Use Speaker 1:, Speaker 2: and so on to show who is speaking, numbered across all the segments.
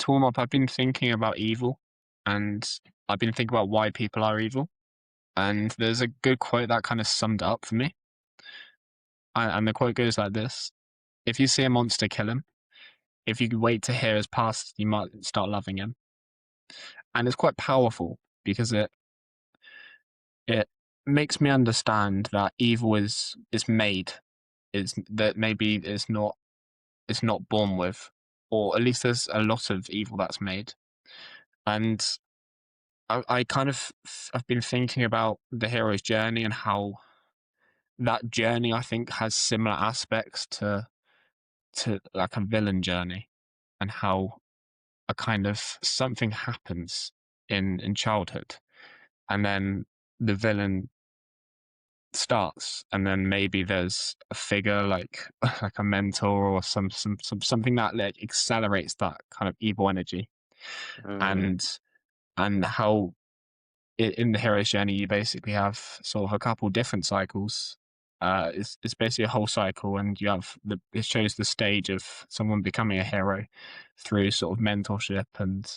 Speaker 1: to warm up, I've been thinking about evil, and I've been thinking about why people are evil. And there's a good quote that kind of summed it up for me. And the quote goes like this: "If you see a monster, kill him. If you wait to hear his past, you might start loving him." And it's quite powerful because it makes me understand that evil is made, is that maybe it's not born with, or at least there's a lot of evil that's made. And I kind of I've been thinking about the hero's journey and how that journey I think has similar aspects to like a villain journey, and how a kind of something happens in childhood, and then the villain starts, and then maybe there's a figure like like a mentor or something that like accelerates that kind of evil energy.
Speaker 2: Mm.
Speaker 1: And how in the hero's journey you basically have sort of a couple different cycles. It's basically a whole cycle, and you have it shows the stage of someone becoming a hero through sort of mentorship and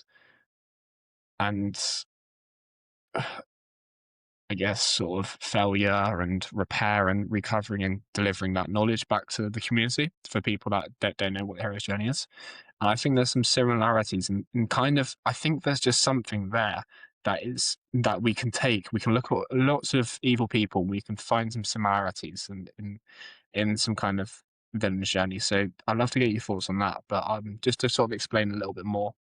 Speaker 1: I guess sort of failure and repair and recovering and delivering that knowledge back to the community for people that don't know what the hero's journey is. And I think there's some similarities, and kind of I think there's just something there that we can take. We can look at lots of evil people. We can find some similarities and in some kind of villain's journey. So I'd love to get your thoughts on that. But just to sort of explain a little bit more,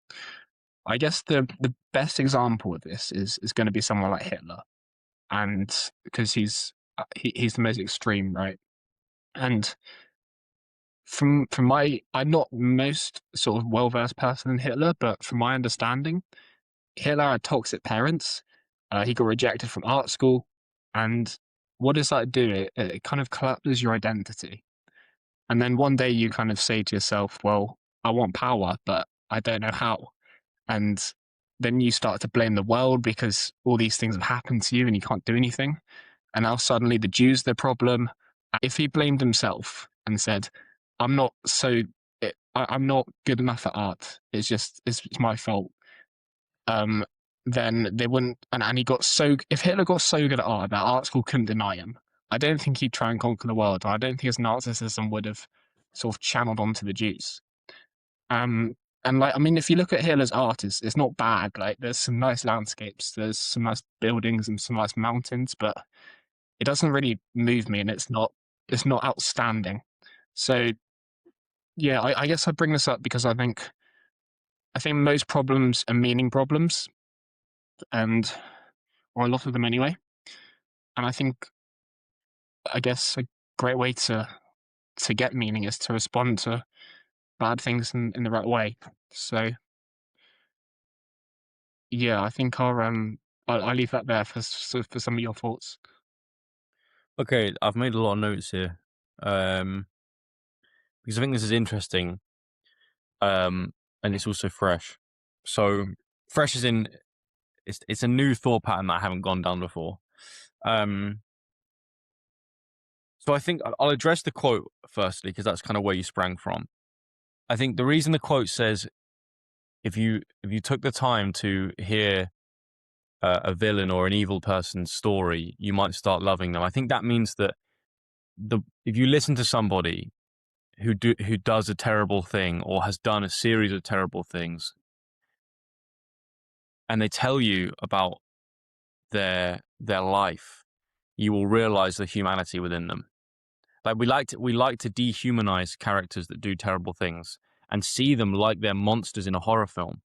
Speaker 1: I guess the best example of this is going to be someone like Hitler, and because he's the most extreme, right? And from my, I'm not most sort of well versed person in Hitler, but from my understanding, Hitler had toxic parents. He got rejected from art school, and what does that do? It kind of collapses your identity, and then one day you kind of say to yourself, "Well, I want power, but I don't know how." And then you start to blame the world because all these things have happened to you and you can't do anything. And now suddenly the Jews the problem. If he blamed himself and said, "I'm not I'm not good enough at art. It's my fault," um, then they wouldn't. And he got so. If Hitler got so good at art that art school couldn't deny him, I don't think he'd try and conquer the world. I don't think his narcissism would have sort of channeled onto the Jews. Um, and like, I mean, if you look at Hitler's art, it's not bad. Like, there's some nice landscapes, there's some nice buildings and some nice mountains, but it doesn't really move me, and it's not outstanding. So yeah, I guess I bring this up because I think most problems are meaning problems, and or a lot of them anyway. And I guess a great way to get meaning is to respond to bad things in the right way. So yeah, I think I'll leave that there for some of your thoughts.
Speaker 2: Okay, I've made a lot of notes here, um, because I think this is interesting, and it's also fresh. So fresh is in it's a new thought pattern that I haven't gone down before. Um, so I think I'll address the quote firstly because that's kind of where you sprang from. I think the reason the quote says if you took the time to hear a villain or an evil person's story, you might start loving them. I think that means that if you listen to somebody who does a terrible thing or has done a series of terrible things, and they tell you about their life, you will realize the humanity within them. Like we like to dehumanize characters that do terrible things and see them like they're monsters in a horror film.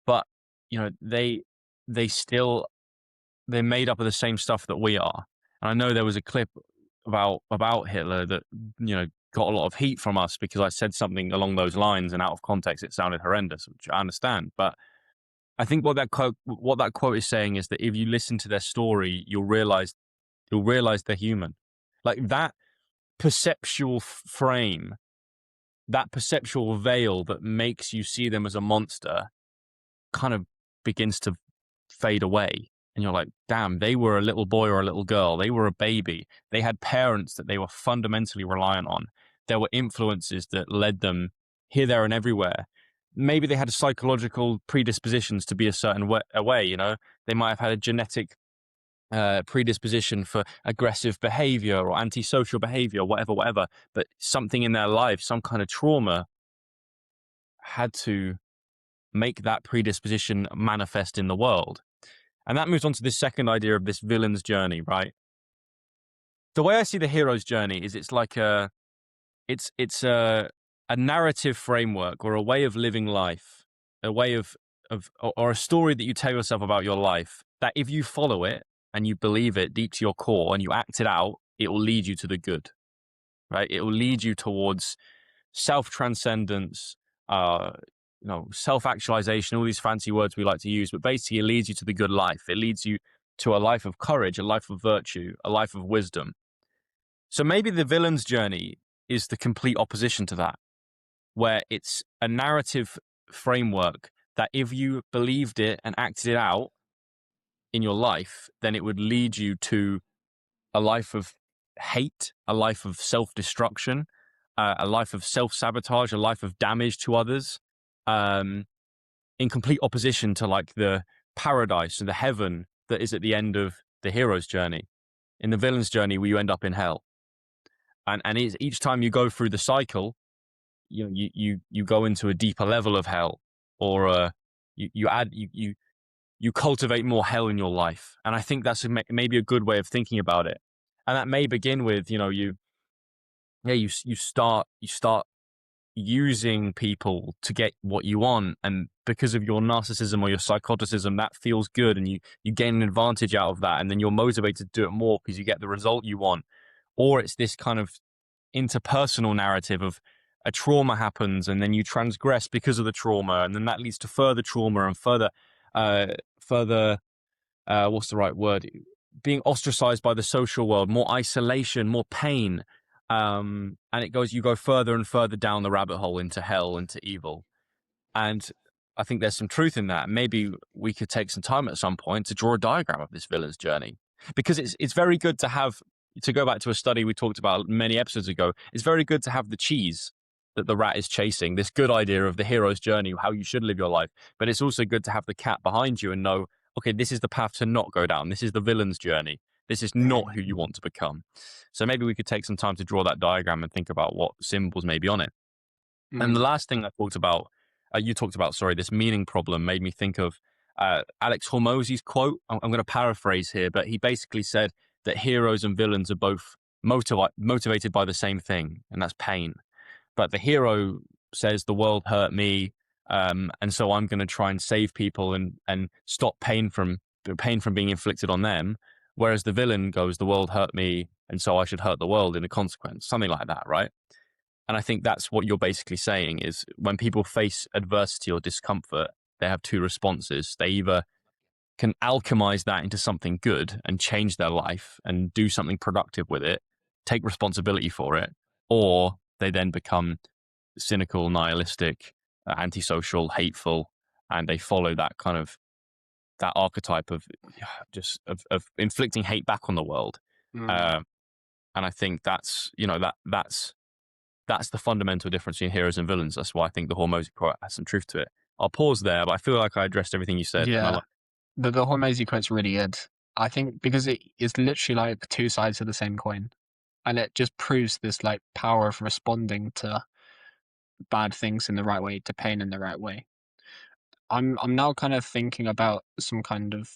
Speaker 2: But you know, they're made up of the same stuff that we are. And I know there was a clip about Hitler that, got a lot of heat from us because I said something along those lines, and out of context it sounded horrendous, which I understand. But I think what that quote is saying is that if you listen to their story, you'll realize they're human. Like that perceptual frame, that perceptual veil that makes you see them as a monster kind of begins to fade away. And you're like, damn, they were a little boy or a little girl. They were a baby. They had parents that they were fundamentally reliant on. There were influences that led them here, there, and everywhere. maybe they had psychological predispositions to be a certain way. They might have had a genetic predisposition for aggressive behavior or antisocial behavior, whatever. But something in their life, some kind of trauma, had to make that predisposition manifest in the world. And that moves on to this second idea of this villain's journey, right? The way I see the hero's journey is it's like it's a narrative framework or a way of living life, a way of or a story that you tell yourself about your life, that if you follow it and you believe it deep to your core and you act it out, it will lead you to the good, right? It will lead you towards self-transcendence, self-actualization, all these fancy words we like to use, but basically it leads you to the good life. It leads you to a life of courage, a life of virtue, a life of wisdom. So maybe the villain's journey is the complete opposition to that, where it's a narrative framework that if you believed it and acted it out in your life, then it would lead you to a life of hate, a life of self-destruction, a life of self-sabotage, a life of damage to others, in complete opposition to like the paradise and the heaven that is at the end of the hero's journey. In the villain's journey, where you end up in hell. And each time you go through the cycle, you go into a deeper level of hell, or you cultivate more hell in your life. And I think that's maybe a good way of thinking about it. And that may begin with you start using people to get what you want, and because of your narcissism or your psychoticism, that feels good, and you gain an advantage out of that, and then you're motivated to do it more because you get the result you want. Or it's this kind of interpersonal narrative of a trauma happens and then you transgress because of the trauma, and then that leads to further trauma and further what's the right word, being ostracized by the social world, more isolation, more pain, and you go further and further down the rabbit hole into hell, into evil. And I think there's some truth in that. Maybe we could take some time at some point to draw a diagram of this villain's journey, because it's very good to have, to go back to a study we talked about many episodes ago, it's very good to have the cheese that the rat is chasing, this good idea of the hero's journey, how you should live your life. But it's also good to have the cat behind you and know, okay, this is the path to not go down. This is the villain's journey. This is not who you want to become. So maybe we could take some time to draw that diagram and think about what symbols may be on it. And the last thing I talked about, this meaning problem, made me think of Alex Hormozy's quote. I'm going to paraphrase here, but he basically said that heroes and villains are both motivated by the same thing, and that's pain. But the hero says the world hurt me, and so I'm going to try and save people and stop pain from being inflicted on them. Whereas the villain goes, the world hurt me, and so I should hurt the world in a consequence, something like that, right? And I think that's what you're basically saying is when people face adversity or discomfort, they have two responses. They either can alchemize that into something good and change their life and do something productive with it, take responsibility for it, or they then become cynical, nihilistic, antisocial, hateful, and they follow that kind of that archetype of just of inflicting hate back on the world. And I think that's that's the fundamental difference between heroes and villains. That's why I think the Hormozy quote has some truth to it. I'll pause there, but I feel like I addressed everything you said.
Speaker 1: Yeah, the Hormozy quote's really good. I think because it is literally like two sides of the same coin, and it just proves this like power of responding to bad things in the right way, to pain in the right way. I'm now kind of thinking about some kind of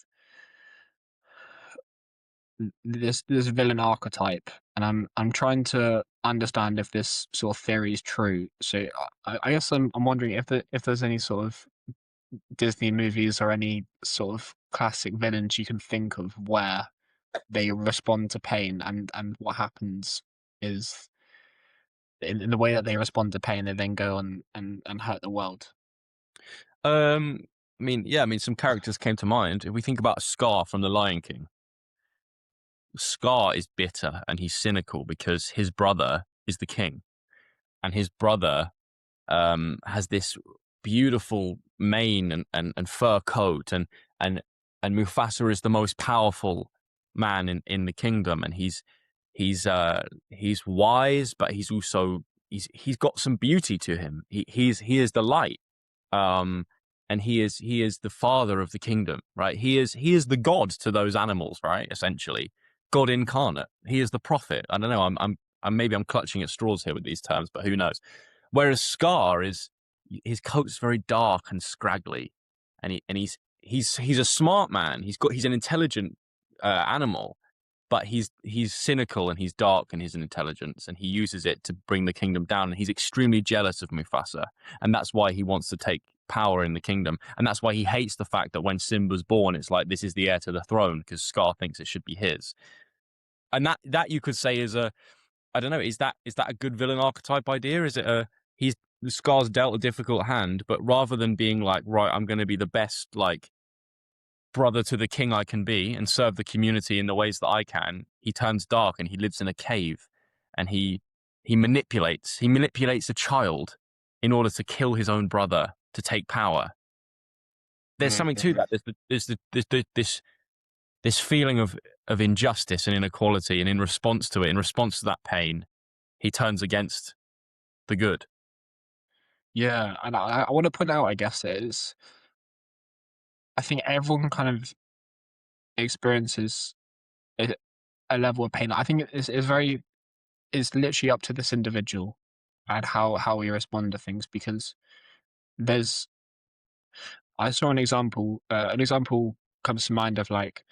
Speaker 1: this villain archetype, and I'm trying to understand if this sort of theory is true. So I guess I'm wondering if there's any sort of Disney movies or any sort of classic villains you can think of where they respond to pain, and what happens is in the way that they respond to pain, they then go and hurt the world.
Speaker 2: I mean, some characters came to mind. If we think about Scar from The Lion King, Scar is bitter and he's cynical because his brother is the king, and his brother has this beautiful mane and fur coat, and Mufasa is the most powerful man in the kingdom, and he's wise, but he's also he's got some beauty to him. He is the light, um, and he is the father of the kingdom, right? He is the god to those animals, right? Essentially, God incarnate. He is the prophet. I don't know. Maybe I'm clutching at straws here with these terms, but who knows? Whereas Scar is his coat's very dark and scraggly, and he's a smart man. He's an intelligent animal, but he's cynical and he's dark in his intelligence, and he uses it to bring the kingdom down. And he's extremely jealous of Mufasa, and that's why he wants to take power in the kingdom, and that's why he hates the fact that when Simba's born, it's like this is the heir to the throne because Scar thinks it should be his. And that you could say is a I don't know, is that a good villain archetype idea? Is it a he's Scar's dealt a difficult hand, but rather than being like, right, I'm going to be the best like brother to the king I can be and serve the community in the ways that I can, he turns dark and he lives in a cave, and he manipulates a child in order to kill his own brother to take power. There's something to
Speaker 1: Mhm.
Speaker 2: that. This feeling of injustice and inequality, and in response to it, in response to that pain, he turns against the good.
Speaker 1: Yeah, and I want to point out, I guess, is I think everyone kind of experiences a, a level of pain. I think it's literally up to this individual and how we respond to things, because there's I saw an example comes to mind of like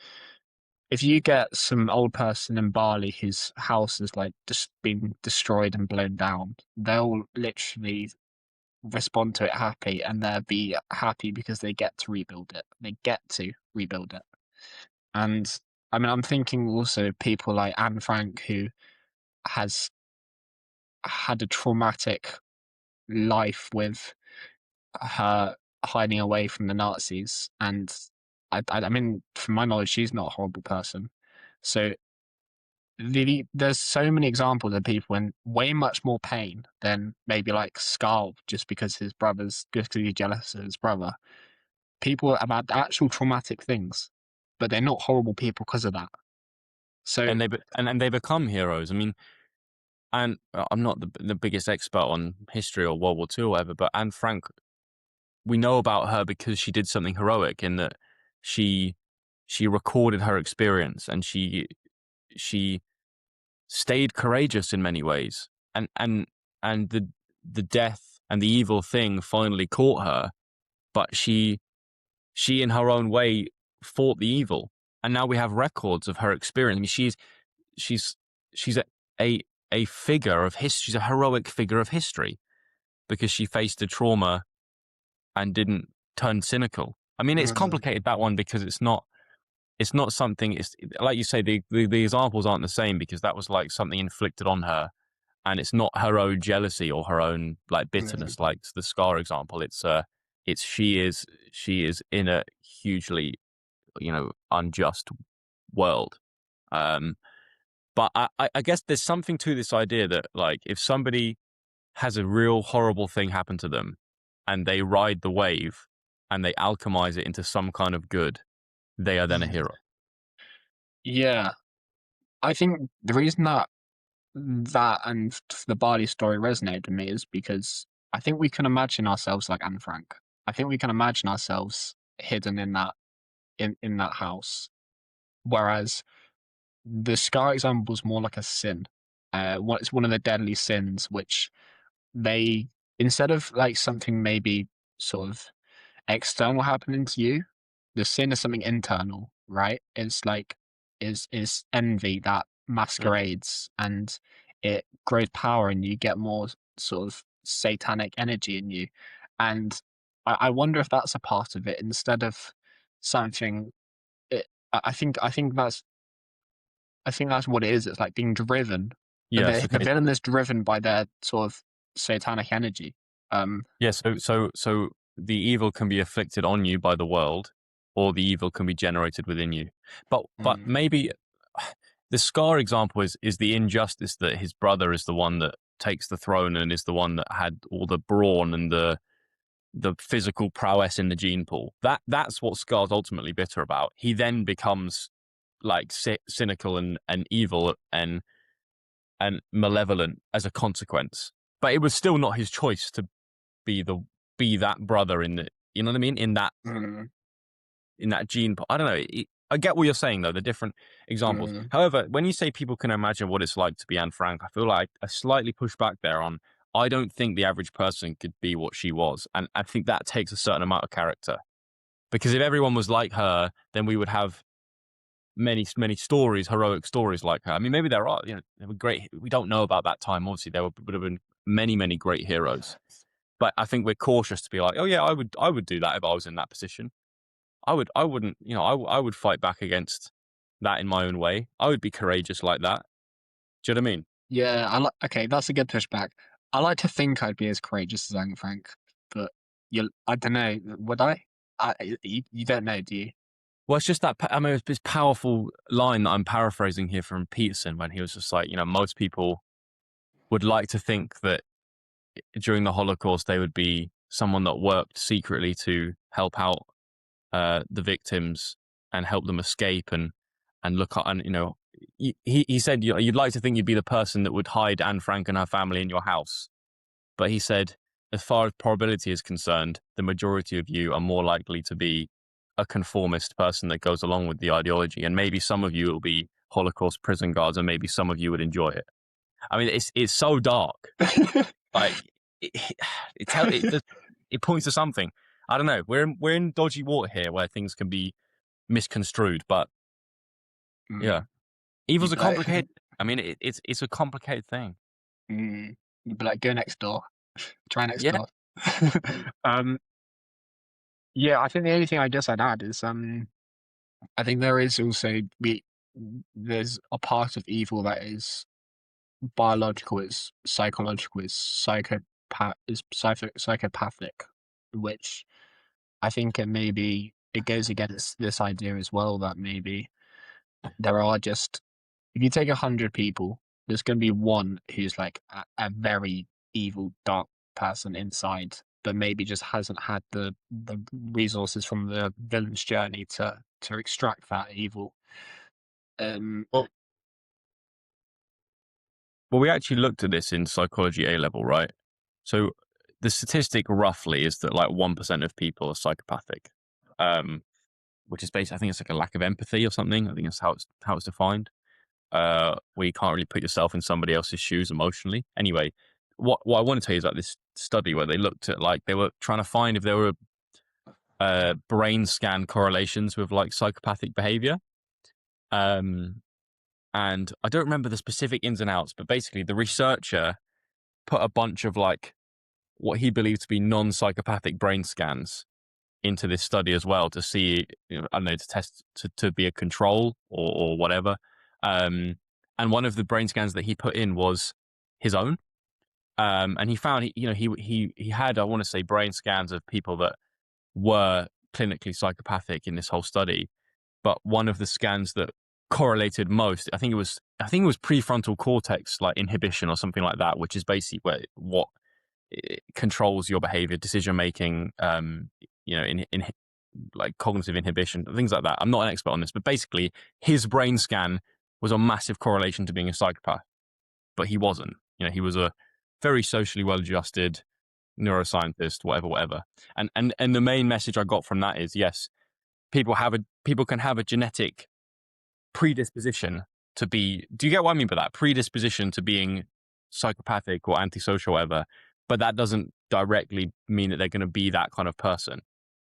Speaker 1: if you get some old person in Bali whose house has like just been destroyed and blown down, they'll literally respond to it happy, and they'll be happy because they get to rebuild it. They get to rebuild it. And I mean, I'm thinking also people like Anne Frank, who has had a traumatic life with her hiding away from the Nazis. And I mean, from my knowledge, she's not a horrible person. So there's so many examples of people in way much more pain than maybe like Scar, just because he's jealous of his brother. People have had actual traumatic things, but they're not horrible people because of that. So
Speaker 2: And they become heroes. I mean, and I'm not the biggest expert on history or World War II or whatever, but Anne Frank, we know about her because she did something heroic in that she she recorded her experience, and she stayed courageous in many ways, and the death and the evil thing finally caught her, but she in her own way fought the evil, and now we have records of her experience. I mean, she's she's a a figure of history. She's a heroic figure of history because she faced a trauma and didn't turn cynical. I mean, it's
Speaker 1: mm,
Speaker 2: complicated, that one, because it's not something. It's like you say, the examples aren't the same because that was like something inflicted on her, and it's not her own jealousy or her own like
Speaker 1: mm,
Speaker 2: bitterness, like the Scar example. It's she is in a hugely unjust world. Um, but I guess there's something to this idea that like if somebody has a real horrible thing happen to them and they ride the wave and they alchemize it into some kind of good, they are then a
Speaker 1: mm.
Speaker 2: hero.
Speaker 1: Yeah, I think the reason that and the Barley story resonated with me is because I think we can imagine ourselves like Anne Frank. I think we can imagine ourselves hidden in that house. Whereas the Scar example is more like a sin. It's one of the deadly sins, which they instead of like something maybe sort of external happening to you, the sin is something internal, right? It's like is envy that
Speaker 2: Mm.
Speaker 1: masquerades, and it grows power and you get more sort of satanic energy in you. And I wonder if that's a part of it instead of something it, I think that's what it is. It's like being driven.
Speaker 2: Yes.
Speaker 1: The
Speaker 2: Okay.
Speaker 1: villain is driven by their sort of satanic energy. Um,
Speaker 2: Yeah. So the evil can be afflicted on you by the world, or the evil can be generated within you. But
Speaker 1: mm,
Speaker 2: maybe the Scar example is the injustice that his brother is the one that takes the throne and is the one that had all the brawn and the physical prowess in the gene pool. That's what Scar's ultimately bitter about. He then becomes like cynical and evil and malevolent as a consequence. But it was still not his choice to be be that brother in the, you know what I mean? In that
Speaker 1: Mm,
Speaker 2: gene. I don't know. I get what you're saying though. The different examples.
Speaker 1: mm.
Speaker 2: However, when you say people can imagine what it's like to be Anne Frank, I feel like I slightly push back there on. I don't think the average person could be what she was, and I think that takes a certain amount of character. Because if everyone was like her, then we would have many stories, heroic stories like her. I mean, maybe there are. There were great. We don't know about that time. Obviously, would have been many great heroes. But I think we're cautious to be like, oh yeah, I would do that if I was in that position. I wouldn't, I would fight back against that in my own way. I would be courageous like that. Do you know what I mean?
Speaker 1: Yeah, okay, that's a good pushback. I like to think I'd be as courageous as Anne Frank, but I don't know. Would I? You don't know, do you?
Speaker 2: Well, it's just that, I mean, it's this powerful line that I'm paraphrasing here from Peterson when he was just like, most people would like to think that during the Holocaust, they would be someone that worked secretly to help out the victims and help them escape and look at, and he said you'd like to think you'd be the person that would hide Anne Frank and her family in your house, but he said as far as probability is concerned, the majority of you are more likely to be a conformist person that goes along with the ideology, and maybe some of you will be Holocaust prison guards, and maybe some of you would enjoy it. I mean, it's so dark. Like it points to something. I don't know. We're in dodgy water here where things can be misconstrued, but yeah,
Speaker 1: Mm,
Speaker 2: evil's
Speaker 1: you'd
Speaker 2: a
Speaker 1: be like,
Speaker 2: complicated. I mean, it's a complicated thing.
Speaker 1: you'd be like, go next door, try next
Speaker 2: Yeah.
Speaker 1: door. um, yeah, I think the only thing I guess I'd add is I think there is also there's a part of evil that is biological, it's psychological, it's psychopathic, which I think it goes against this idea as well that maybe there are just if you take 100 people, there's going to be one who's like a very evil, dark person inside, but maybe just hasn't had the resources from the villain's journey to extract that evil. Um,
Speaker 2: Well, we actually looked at this in psychology A level, right? So the statistic roughly is that like 1% of people are psychopathic, which is basically, I think it's like a lack of empathy or something. I think that's how it's defined. Where you can't really put yourself in somebody else's shoes emotionally. Anyway, what I want to tell you is about this study where they looked at, like, they were trying to find if there were brain scan correlations with like psychopathic behavior. And I don't remember the specific ins and outs, but basically the researcher put a bunch of like what he believed to be non-psychopathic brain scans into this study as well to see, I don't know, to test to be a control or whatever. And one of the brain scans that he put in was his own. And he found he had, I want to say, brain scans of people that were clinically psychopathic in this whole study. But one of the scans that correlated most, I think it was prefrontal cortex like inhibition or something like that, which is basically what controls your behavior, decision making, in like cognitive inhibition, things like that. I'm not an expert on this, but basically his brain scan was a massive correlation to being a psychopath, but he wasn't. He was a very socially well-adjusted neuroscientist, whatever. And the main message I got from that is, yes, people can have a genetic predisposition to be. Do you get what I mean by that? Predisposition to being psychopathic or antisocial, whatever. But that doesn't directly mean that they're going to be that kind of person.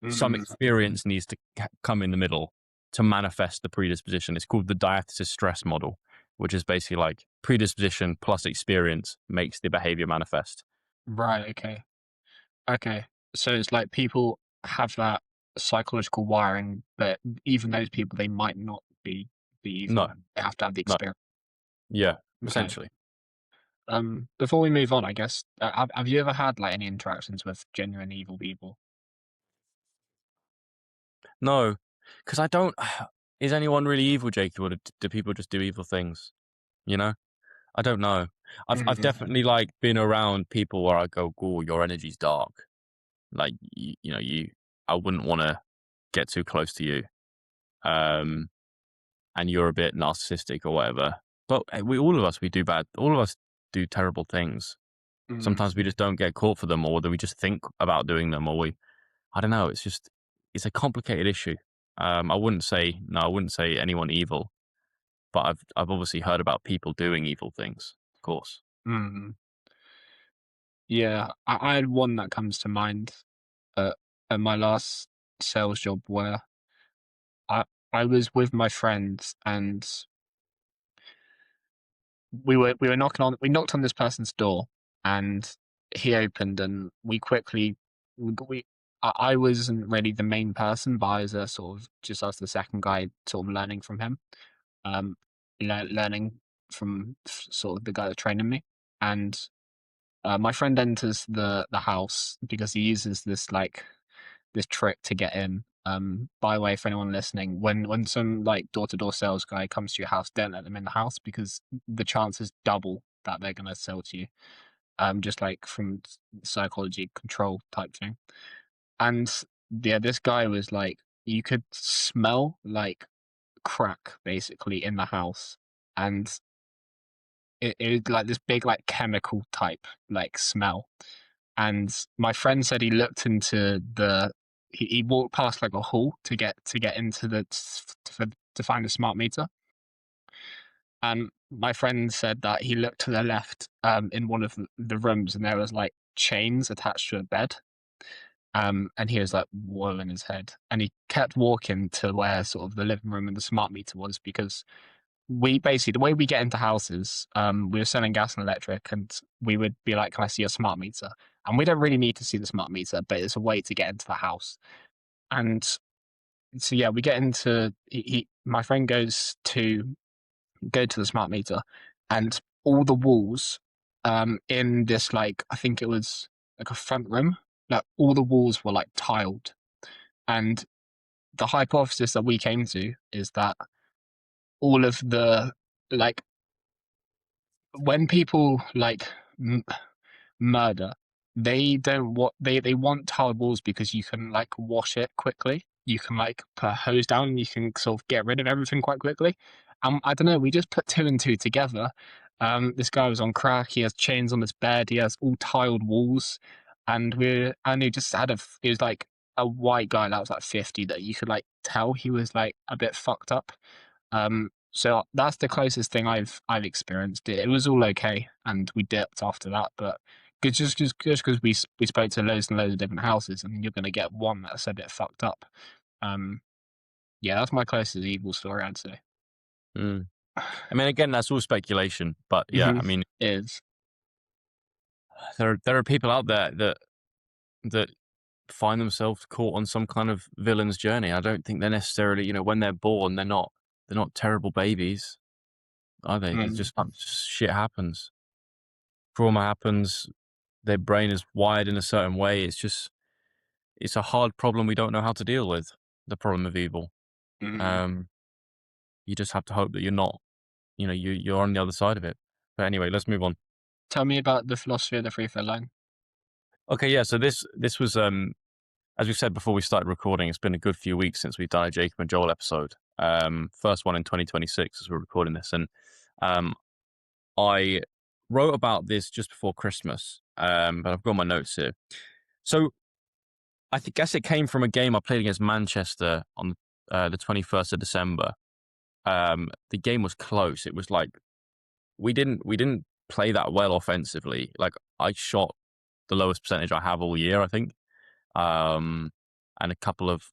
Speaker 2: Some
Speaker 1: mm,
Speaker 2: experience needs to come in the middle to manifest the predisposition. It's called the diathesis stress model, which is basically like predisposition plus experience makes the behavior manifest.
Speaker 1: right. Okay. Okay. So it's like people have that psychological wiring, but even those people, they might not be
Speaker 2: No,
Speaker 1: evil. They have to have the
Speaker 2: no,
Speaker 1: experience.
Speaker 2: yeah,
Speaker 1: Okay.
Speaker 2: essentially.
Speaker 1: Before we move on, I guess, have you ever had like any interactions with genuine evil people?
Speaker 2: No, because I don't. Is anyone really evil, Jake, or do people just do evil things? You know, I don't know. I've
Speaker 1: Mhm.
Speaker 2: definitely like been around people where I go, "Oh, your energy's dark." Like I wouldn't want to get too close to you. Um, and you're a bit narcissistic or whatever. But we do bad. All of us do terrible things. Sometimes we
Speaker 1: Mm,
Speaker 2: just don't get caught for them, or whether we just think about doing them, or I don't know. It's a complicated issue. I wouldn't say, no, I wouldn't say anyone evil, but I've obviously heard about people doing evil things, of course.
Speaker 1: mm. Yeah, I had one that comes to mind at, at my last sales job where I I was with my friends and we were knocking on we knocked on this person's door and he opened and we quickly we I wasn't really the main person, but I was a sort of just as the second guy sort of learning from him, um learning from sort of the guy that training me. And my friend enters the house because he uses this trick to get in. By the way, for anyone listening, when some like door to door sales guy comes to your house, don't let them in the house because the chances double that they're gonna sell to you. Just like from psychology control type thing. And yeah, this guy was like, you could smell like crack basically in the house, and it was like this big like chemical type like smell. And my friend said he looked into he walked past like a hall to get into to find a smart meter. And my friend said that he looked to the left in one of the rooms and there was like chains attached to a bed. And he was like wool in his head. And he kept walking to where sort of the living room and the smart meter was because we basically the way we get into houses, we were selling gas and electric, and we would be like, "Can I see a smart meter?" And we don't really need to see the smart meter, but it's a way to get into the house. And so yeah, we get into my friend goes to go to the smart meter, and all the walls, in this like I think it was like a front room, like all the walls were like tiled, and the hypothesis that we came to is that all of the like when people like murder, they don't what they want tiled walls because you can like wash it quickly. You can like put a hose down and you can sort of get rid of everything quite quickly. I don't know. We just put two and two together. This guy was on crack. He has chains on his bed. He has all tiled walls, and he just had he was like a white guy that was like 50 that you could like tell he was like a bit fucked up. So that's the closest thing I've experienced. It was all okay, and we dipped after that. But just because we spoke to loads and loads of different houses, and you're going to get one that's a bit fucked up. Um, yeah, that's my closest evil story, I'd say.
Speaker 2: Mm. I mean, again, that's all speculation, but yeah,
Speaker 1: hmm
Speaker 2: I mean,
Speaker 1: Is
Speaker 2: there are people out there that find themselves caught on some kind of villain's journey. I don't think they're necessarily, when they're born, they're not terrible babies, are they? It's
Speaker 1: mm,
Speaker 2: just shit happens. Trauma happens. Their brain is wired in a certain way. It's a hard problem we don't know how to deal with. The problem of evil.
Speaker 1: mm.
Speaker 2: Um, you just have to hope that you're not, you're on the other side of it. But anyway, let's move on.
Speaker 1: Tell me about the philosophy of the free throw line.
Speaker 2: Okay, yeah. So this was as we said before we started recording. It's been a good few weeks since we've done a Jacob and Joel episode. First one in 2026 as we're recording this, and um, I wrote about this just before Christmas. But I've got my notes here. So guess it came from a game I played against Manchester on the 21st of December. The game was close. It was like we didn't play that well offensively. Like I shot the lowest percentage I have all year, I think. And a couple of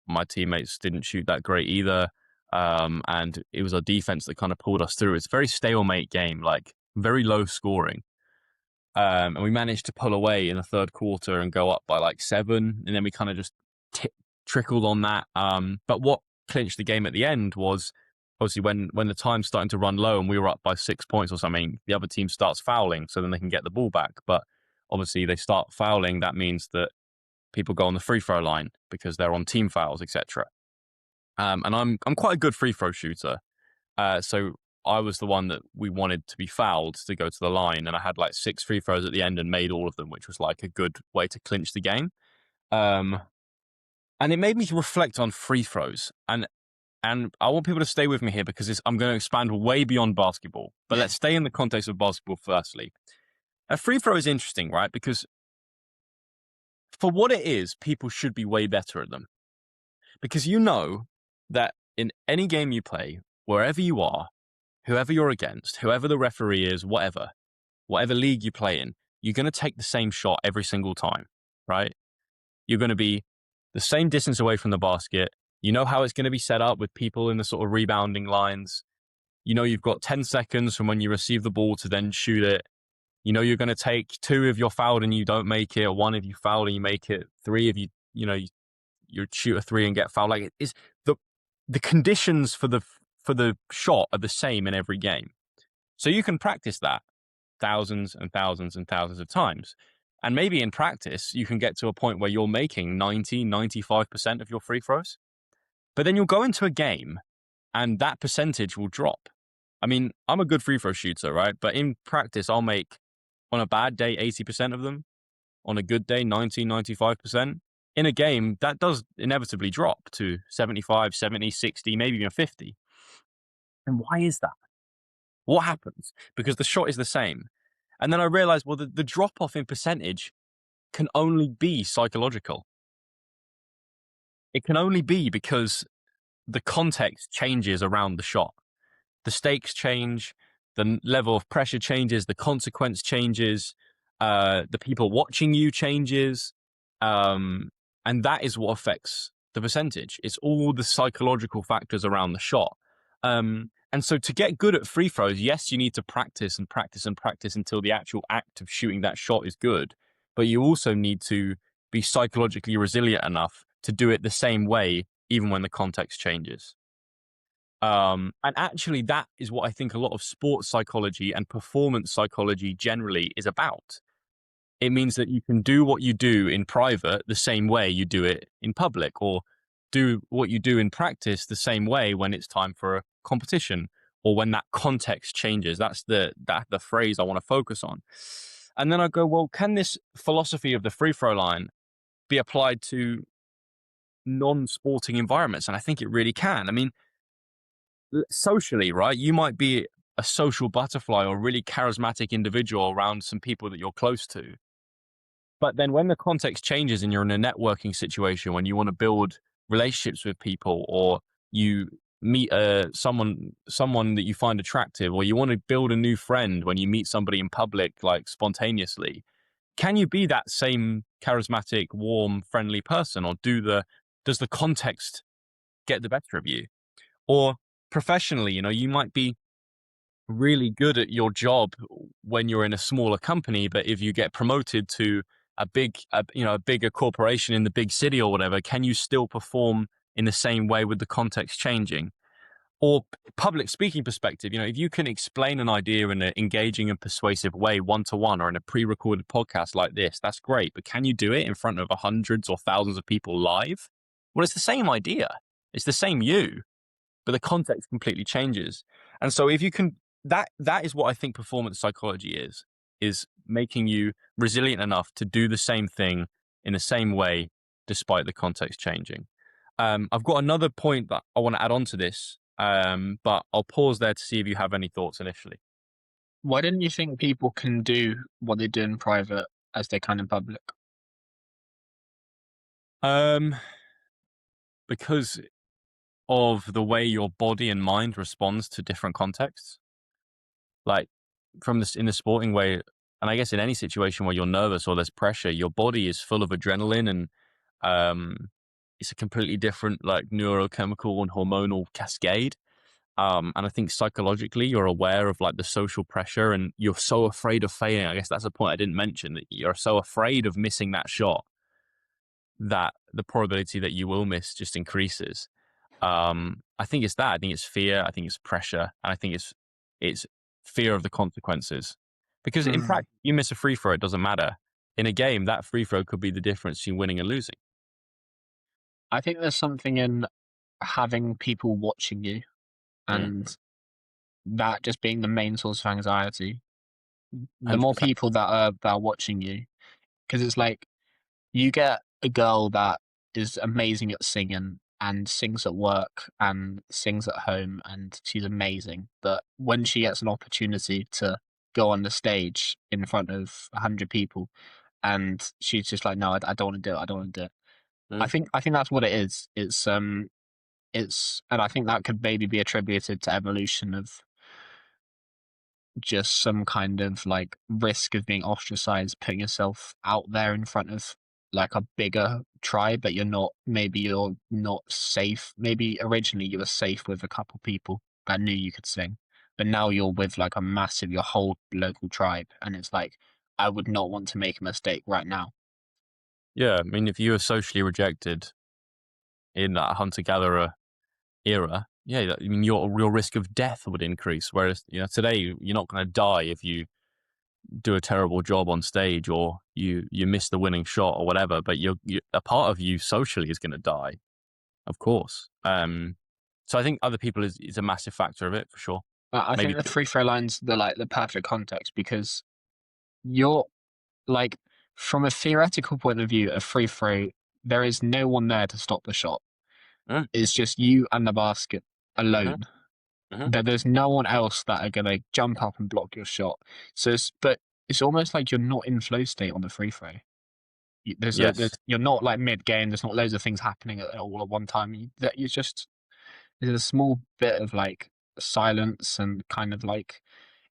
Speaker 2: my teammates didn't shoot that great either. And it was our defense that kind of pulled us through. It's a very stalemate game, like very low scoring. And we managed to pull away in the third quarter and go up by like 7, and then we kind of just trickled on that. But what clinched the game at the end was obviously when the time's starting to run low and we were up by 6 points or something, the other team starts fouling, so then they can get the ball back. But obviously they start fouling. That means that people go on the free throw line because they're on team fouls, etc. And I'm quite a good free throw shooter. So I was the one that we wanted to be fouled to go to the line, and I had like 6 free throws at the end and made all of them, which was like a good way to clinch the game. Um, and it made me reflect on free throws, and I want people to stay with me here because I'm going to expand way beyond basketball. But let's stay in the context of basketball firstly. A free throw is interesting, right? Because for what it is, people should be way better at them. Because you know that in any game you play, wherever you are, whoever you're against, whoever the referee is, whatever league you play in, you're going to take the same shot every single time, right? You're going to be the same distance away from the basket. You know how it's going to be set up with people in the sort of rebounding lines. You know you've got 10 seconds from when you receive the ball to then shoot it. You know you're going to take 2 if you're fouled and you don't make it, or 1 if you foul and you make it, 3 if you shoot a 3 and get fouled. Like, it's the conditions for the shot are the same in every game. So you can practice that thousands and thousands and thousands of times. And maybe in practice, you can get to a point where you're making 90, 95% of your free throws. But then you'll go into a game and that percentage will drop. I mean, I'm a good free throw shooter, right? But in practice, I'll make, on a bad day, 80% of them. On a good day, 90, 95%. In a game, that does inevitably drop to 75, 70, 60, maybe even 50. And why is that? What happens? Because the shot is the same. And then I realized, well, the drop-off in percentage can only be psychological. It can only be because the context changes around the shot. The stakes change, the level of pressure changes, the consequence changes, the people watching you changes, and that is what affects the percentage. It's all the psychological factors around the shot. And so to get good at free throws, yes, you need to practice and practice and practice until the actual act of shooting that shot is good. But you also need to be psychologically resilient enough to do it the same way, even when the context changes. And actually, that is what I think a lot of sports psychology and performance psychology generally is about. It means that you can do what you do in private the same way you do it in public, or do what you do in practice the same way when it's time for a competition, or when that context changes. That's the phrase I want to focus on. And then I go, well, can this philosophy of the free throw line be applied to non-sporting environments? And I think it really can. I mean, socially, right? You might be a social butterfly or a really charismatic individual around some people that you're close to. But then when the context changes and you're in a networking situation, when you want to build relationships with people, or you meet someone that you find attractive, or you want to build a new friend when you meet somebody in public, like spontaneously, can you be that same charismatic, warm, friendly person, or does the context get the better of you? Or professionally, you might be really good at your job when you're in a smaller company, but if you get promoted to a bigger corporation in the big city or whatever, can you still perform in the same way with the context changing? Or public speaking perspective, if you can explain an idea in an engaging and persuasive way, one-to-one, or in a pre-recorded podcast like this, that's great. But can you do it in front of hundreds or thousands of people live? Well, it's the same idea. It's the same you, but the context completely changes. And so if you can, that is what I think performance psychology is making you resilient enough to do the same thing in the same way, despite the context changing. I've got another point that I want to add on to this, but I'll pause there to see if you have any thoughts initially.
Speaker 1: Why didn't you think people can do what they do in private as they can in public?
Speaker 2: Because of the way your body and mind responds to different contexts. Like in the sporting way, and I guess in any situation where you're nervous or there's pressure, your body is full of adrenaline, and it's a completely different like neurochemical and hormonal cascade. And I think psychologically you're aware of like the social pressure, and you're so afraid of failing. I guess that's a point I didn't mention, that you're so afraid of missing that shot that the probability that you will miss just increases. I think it's that. I think it's fear. I think it's pressure. And I think it's fear of the consequences. Because in practice, you miss a free throw, it doesn't matter. In a game, that free throw could be the difference between winning and losing.
Speaker 1: I think there's something in having people watching you, and that just being the main source of anxiety. The more
Speaker 2: 100%.
Speaker 1: people that are watching you, because it's like you get a girl that is amazing at singing and sings at work and sings at home, and she's amazing. But when she gets an opportunity to go on the stage in front of 100 people, and she's just like, no, I don't want to do it. I don't want to do it.
Speaker 2: Mm.
Speaker 1: I think that's what it is. And I think that could maybe be attributed to evolution of just some kind of like risk of being ostracized, putting yourself out there in front of like a bigger tribe that you're not safe. Maybe originally you were safe with a couple people that knew you could sing, but now you're with like your whole local tribe, and it's like, I would not want to make a mistake right now.
Speaker 2: Yeah, I mean, if you were socially rejected in that hunter-gatherer era, yeah, I mean, your risk of death would increase. Whereas, today you're not going to die if you do a terrible job on stage or you miss the winning shot or whatever. But a part of you socially is going to die, of course. So I think other people is a massive factor of it for sure.
Speaker 1: I think
Speaker 2: Maybe.
Speaker 1: the free throw lines, they're like the perfect context because you're like, from a theoretical point of view, a free throw, there is no one there to stop the shot.
Speaker 2: Mm,
Speaker 1: It's just you and the basket
Speaker 2: mhm,
Speaker 1: alone.
Speaker 2: mhm.
Speaker 1: There's no one else that are gonna jump up and block your shot. But it's almost like you're not in flow state on the free throw.
Speaker 2: Yes.
Speaker 1: You're not like mid game. There's not loads of things happening all at one time. There's a small bit of like silence and kind of like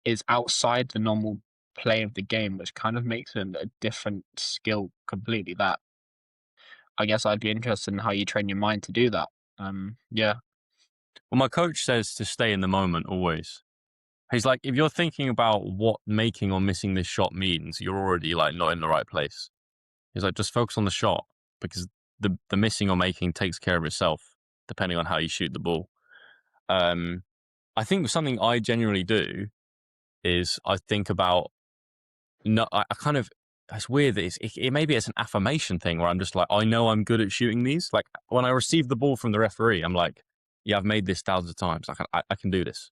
Speaker 1: is outside the normal play of the game, which kind of makes it a different skill completely. That I guess I'd be interested in how you train your mind to do that. Yeah.
Speaker 2: Well, my coach says to stay in the moment always. He's like, if you're thinking about what making or missing this shot means, you're already like not in the right place. He's like, just focus on the shot because the missing or making takes care of itself, depending on how you shoot the ball. Um, I think something I genuinely do is I think about, no, I kind of, it's weird that maybe it's an affirmation thing where I'm just like, I know I'm good at shooting these. Like when I receive the ball from the referee, I'm like, yeah, I've made this thousands of times. I can do this.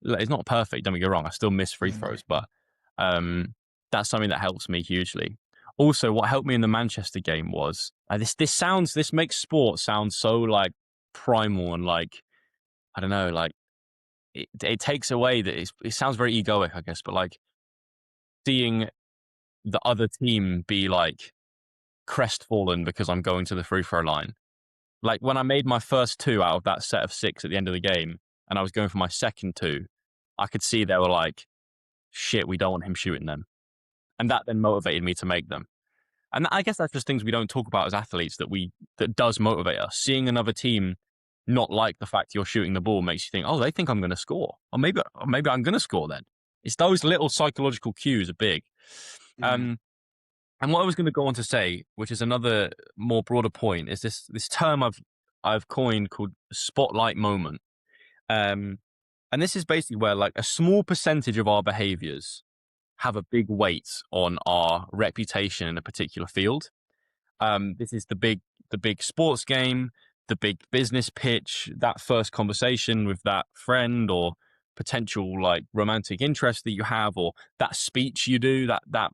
Speaker 2: It's not perfect, don't get me wrong. I still miss free throws, but um, that's something that helps me hugely. Also, what helped me in the Manchester game was this makes sport sound so like primal and like, I don't know, like it takes away that it sounds very egoic, I guess, but like seeing the other team be like crestfallen because I'm going to the free throw line. Like when I made my first two out of that set of six at the end of the game, and I was going for my second two, I could see they were like, shit, we don't want him shooting them. And that then motivated me to make them. And I guess that's just things we don't talk about as athletes that does motivate us. Seeing another team not like the fact you're shooting the ball makes you think, oh, they think I'm going to score. Or maybe I'm going to score then. It's those little psychological cues are big.
Speaker 1: Mm.
Speaker 2: And what I was going to go on to say, which is another more broader point, is this term I've coined called spotlight moment. And this is basically where like a small percentage of our behaviors have a big weight on our reputation in a particular field. This is the big sports game, the big business pitch, that first conversation with that friend or potential like romantic interest that you have, or that speech you do, that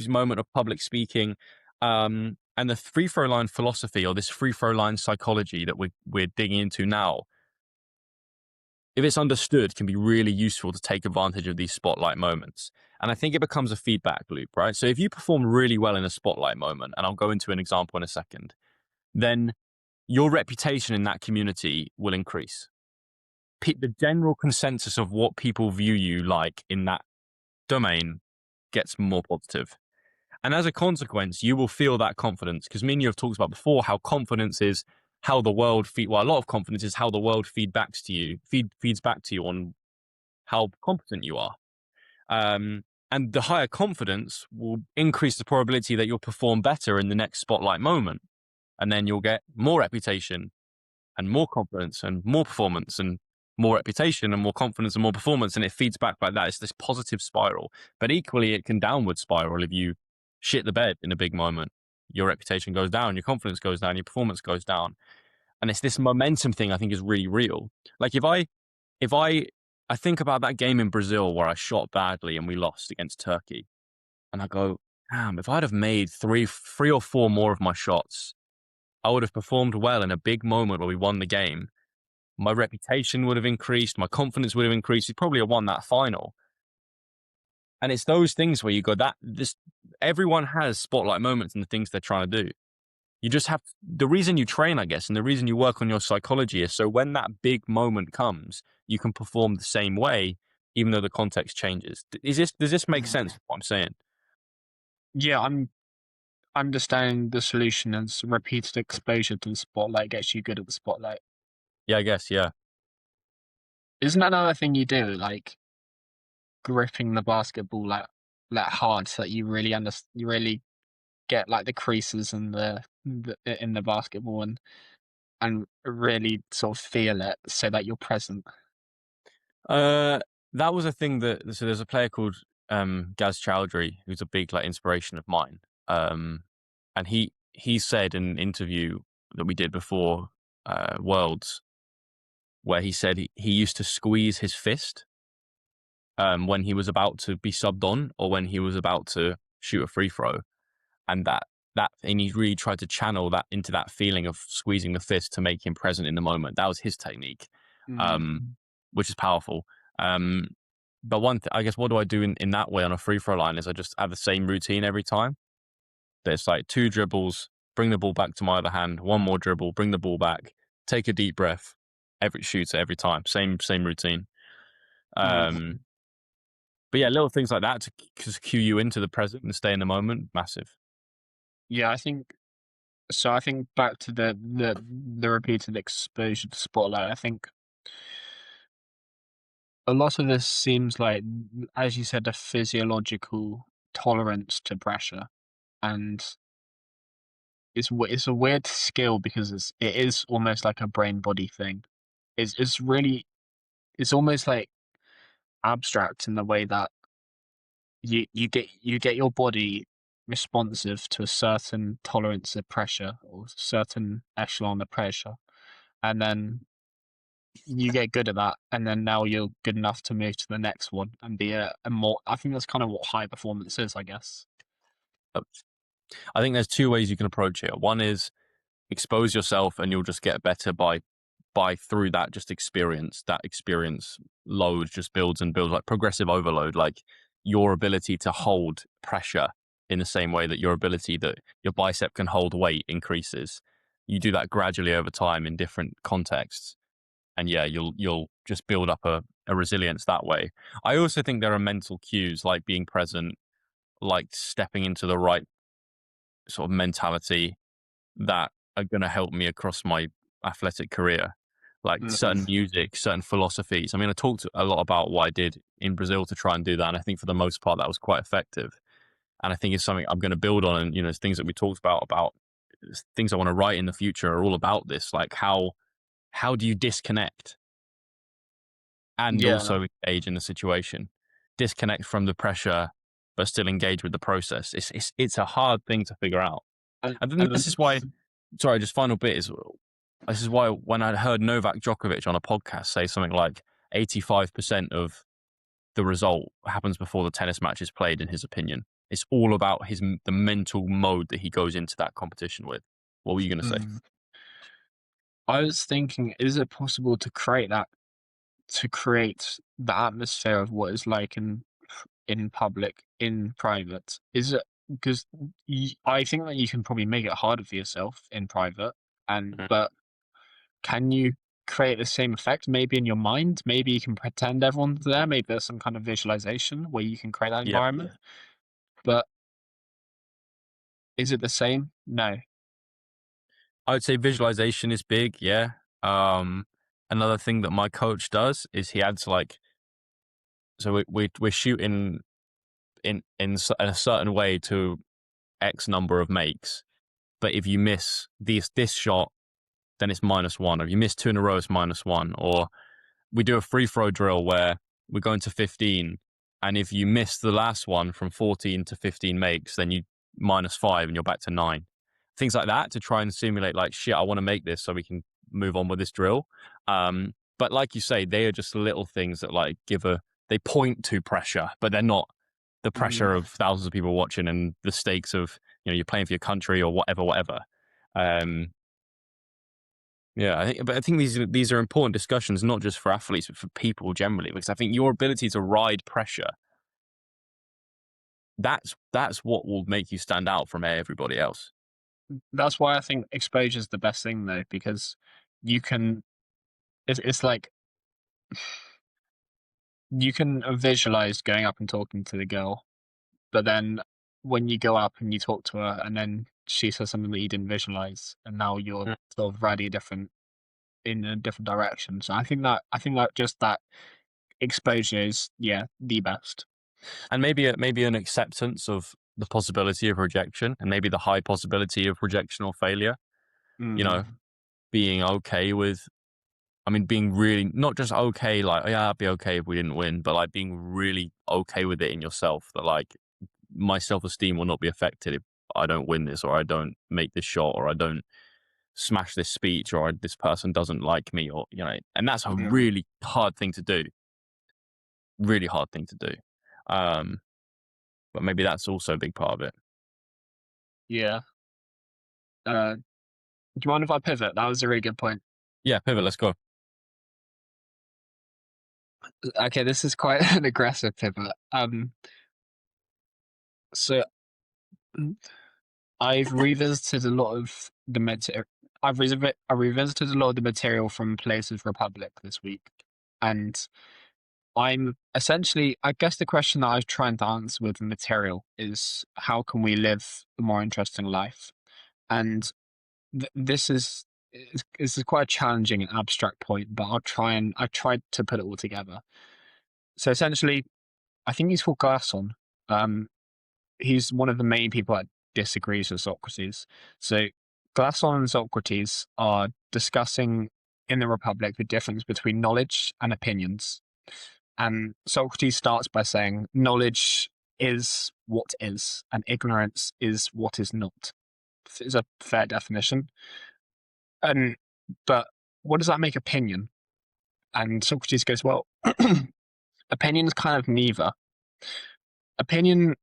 Speaker 2: moment of public speaking. And the free throw line philosophy or this free throw line psychology that we're digging into now, if it's understood, can be really useful to take advantage of these spotlight moments. And I think it becomes a feedback loop, right? So if you perform really well in a spotlight moment, and I'll go into an example in a second, then your reputation in that community will increase. The general consensus of what people view you like in that domain gets more positive. And as a consequence, you will feel that confidence because me and you have talked about before how confidence is how the world a lot of confidence is how the world feeds back to you on how competent you are. And the higher confidence will increase the probability that you'll perform better in the next spotlight moment. And then you'll get more reputation and more confidence and more performance and more reputation and more confidence and more performance. And it feeds back like that. It's this positive spiral. But equally, it can downward spiral if you shit the bed in a big moment. Your reputation goes down, your confidence goes down, your performance goes down. And it's this momentum thing I think is really real. Like if I think about that game in Brazil where I shot badly and we lost against Turkey, and I go, damn, if I'd have made three or four more of my shots, I would have performed well in a big moment where we won the game. My reputation would have increased, my confidence would have increased. We probably have won that final. And it's those things where you go, that this everyone has spotlight moments and the things they're trying to do. You just have the reason you train, I guess, and the reason you work on your psychology is so when that big moment comes, you can perform the same way, even though the context changes. Does this make
Speaker 1: Mhm.
Speaker 2: sense? What I'm saying?
Speaker 1: Yeah, I'm understanding the solution as repeated exposure to the spotlight gets you good at the spotlight.
Speaker 2: Yeah, I guess. Yeah,
Speaker 1: Isn't that another thing you do, like gripping the basketball like hard so that you really get like the creases and the in the basketball and really sort of feel it so that you're present.
Speaker 2: uh, that was a thing so there's a player called Gaz Chowdhury who's a big like inspiration of mine. And he said in an interview that we did before Worlds, where he said he used to squeeze his fist when he was about to be subbed on or when he was about to shoot a free throw, and and he really tried to channel that into that feeling of squeezing the fist to make him present in the moment. That was his technique,
Speaker 1: Mm.
Speaker 2: um, which is powerful. Um, but I guess, what do I do in that way on a free throw line is I just have the same routine every time. There's like 2 dribbles, bring the ball back to my other hand, 1 more dribble, bring the ball back, take a deep breath, every shooter every time, same routine.
Speaker 1: Mm.
Speaker 2: Um, but yeah, little things like that to just cue you into the present and stay in the moment, massive.
Speaker 1: Yeah, I think so. I think back to the repeated exposure to spotlight. I think a lot of this seems like, as you said, a physiological tolerance to pressure, and it's a weird skill because it is almost like a brain body thing. It's really it's almost like abstract in the way that you get your body responsive to a certain tolerance of pressure or certain echelon of pressure, and then you get good at that, and then now you're good enough to move to the next one and be a more. I think that's kind of what high performance is, I guess.
Speaker 2: Uh, I think there's 2 ways you can approach it. One is expose yourself and you'll just get better by through that just experience. That experience load just builds and builds, like progressive overload, like your ability to hold pressure in the same way that your ability that your bicep can hold weight increases. You do that gradually over time in different contexts. And yeah, you'll just build up a resilience that way. I also think there are mental cues like being present, like stepping into the right sort of mentality that are going to help me across my athletic career, like certain
Speaker 1: Mm.
Speaker 2: music, certain philosophies. I mean, I talked a lot about what I did in Brazil to try and do that, and I think for the most part that was quite effective. And I think it's something I'm going to build on. And things that we talked about things I want to write in the future are all about this. Like how do you disconnect and
Speaker 1: Yeah,
Speaker 2: also engage in the situation, disconnect from the pressure, but still engage with the process. It's a hard thing to figure out. And then
Speaker 1: and
Speaker 2: this is why, sorry, just final bit is this is why when I heard Novak Djokovic on a podcast say something like 85% of the result happens before the tennis match is played, in his opinion, it's all about the mental mode that he goes into that competition with. What were you going to say?
Speaker 1: mm. I was thinking, is it possible to create the atmosphere of what it's like in public, in private? Is it because I think that you can probably make it harder for yourself in private, and
Speaker 2: Mhm.
Speaker 1: but can you create the same effect maybe in your mind? Maybe you can pretend everyone's there. Maybe there's some kind of visualization where you can create that
Speaker 2: Yeah,
Speaker 1: environment. But is it the same? No.
Speaker 2: I would say visualization is big. Yeah. Um, Another thing that my coach does is he adds like, so we're shooting in a certain way to X number of makes, but if you miss this shot, then it's -1. Or if you miss 2 in a row, it's -1. Or we do a free throw drill where we're going to 15, and if you miss the last one from 14 to 15 makes, then you -5 and you're back to 9. Things like that to try and simulate like, shit, I want to make this so we can move on with this drill. But like you say, they are just little things that like they point to pressure, but they're not the
Speaker 1: Mm.
Speaker 2: pressure of thousands of people watching and the stakes of, you're playing for your country or whatever. Um, yeah, I think these are important discussions, not just for athletes, but for people generally, because I think your ability to ride pressure that's what will make you stand out from everybody else.
Speaker 1: That's why I think exposure is the best thing, though, because you can. It's like you can visualize going up and talking to the girl, but then when you go up and you talk to her, and then she says something that you didn't visualize, and now you're
Speaker 2: Mm.
Speaker 1: sort of radically different in a different direction. So I think that just that exposure is the best.
Speaker 2: And maybe an acceptance of the possibility of rejection, and maybe the high possibility of rejection or failure. You know,
Speaker 1: Mm,
Speaker 2: being okay with, I mean, being really not just okay, like, "Oh, yeah, I'd be okay if we didn't win," but like being really okay with it in yourself, that like my self-esteem will not be affected if I don't win this, or I don't make this shot, or I don't smash this speech, or this person doesn't like me, or and that's a
Speaker 1: mm,
Speaker 2: really hard thing to do. Really hard thing to do. Um, but maybe that's also a big part of it.
Speaker 1: yeah. Do you mind if I pivot? That was a really good point.
Speaker 2: Yeah, pivot. Let's go.
Speaker 1: Okay, this is quite an aggressive pivot. So mm, I've revisited a lot of the material. I revisited a lot of the material from Plato's Republic this week, and I'm essentially, I guess, the question that I was trying to answer with the material is how can we live a more interesting life? And this is quite a challenging and abstract point, but I tried to put it all together. So essentially, I think he's called Glason. Um, he's one of the main people that disagrees with Socrates. So Glason and Socrates are discussing in the Republic the difference between knowledge and opinions. And Socrates starts by saying knowledge is what is, and ignorance is what is not. It's a fair definition. And but what does that make opinion? And Socrates goes, well, opinion is kind of neither. Opinion,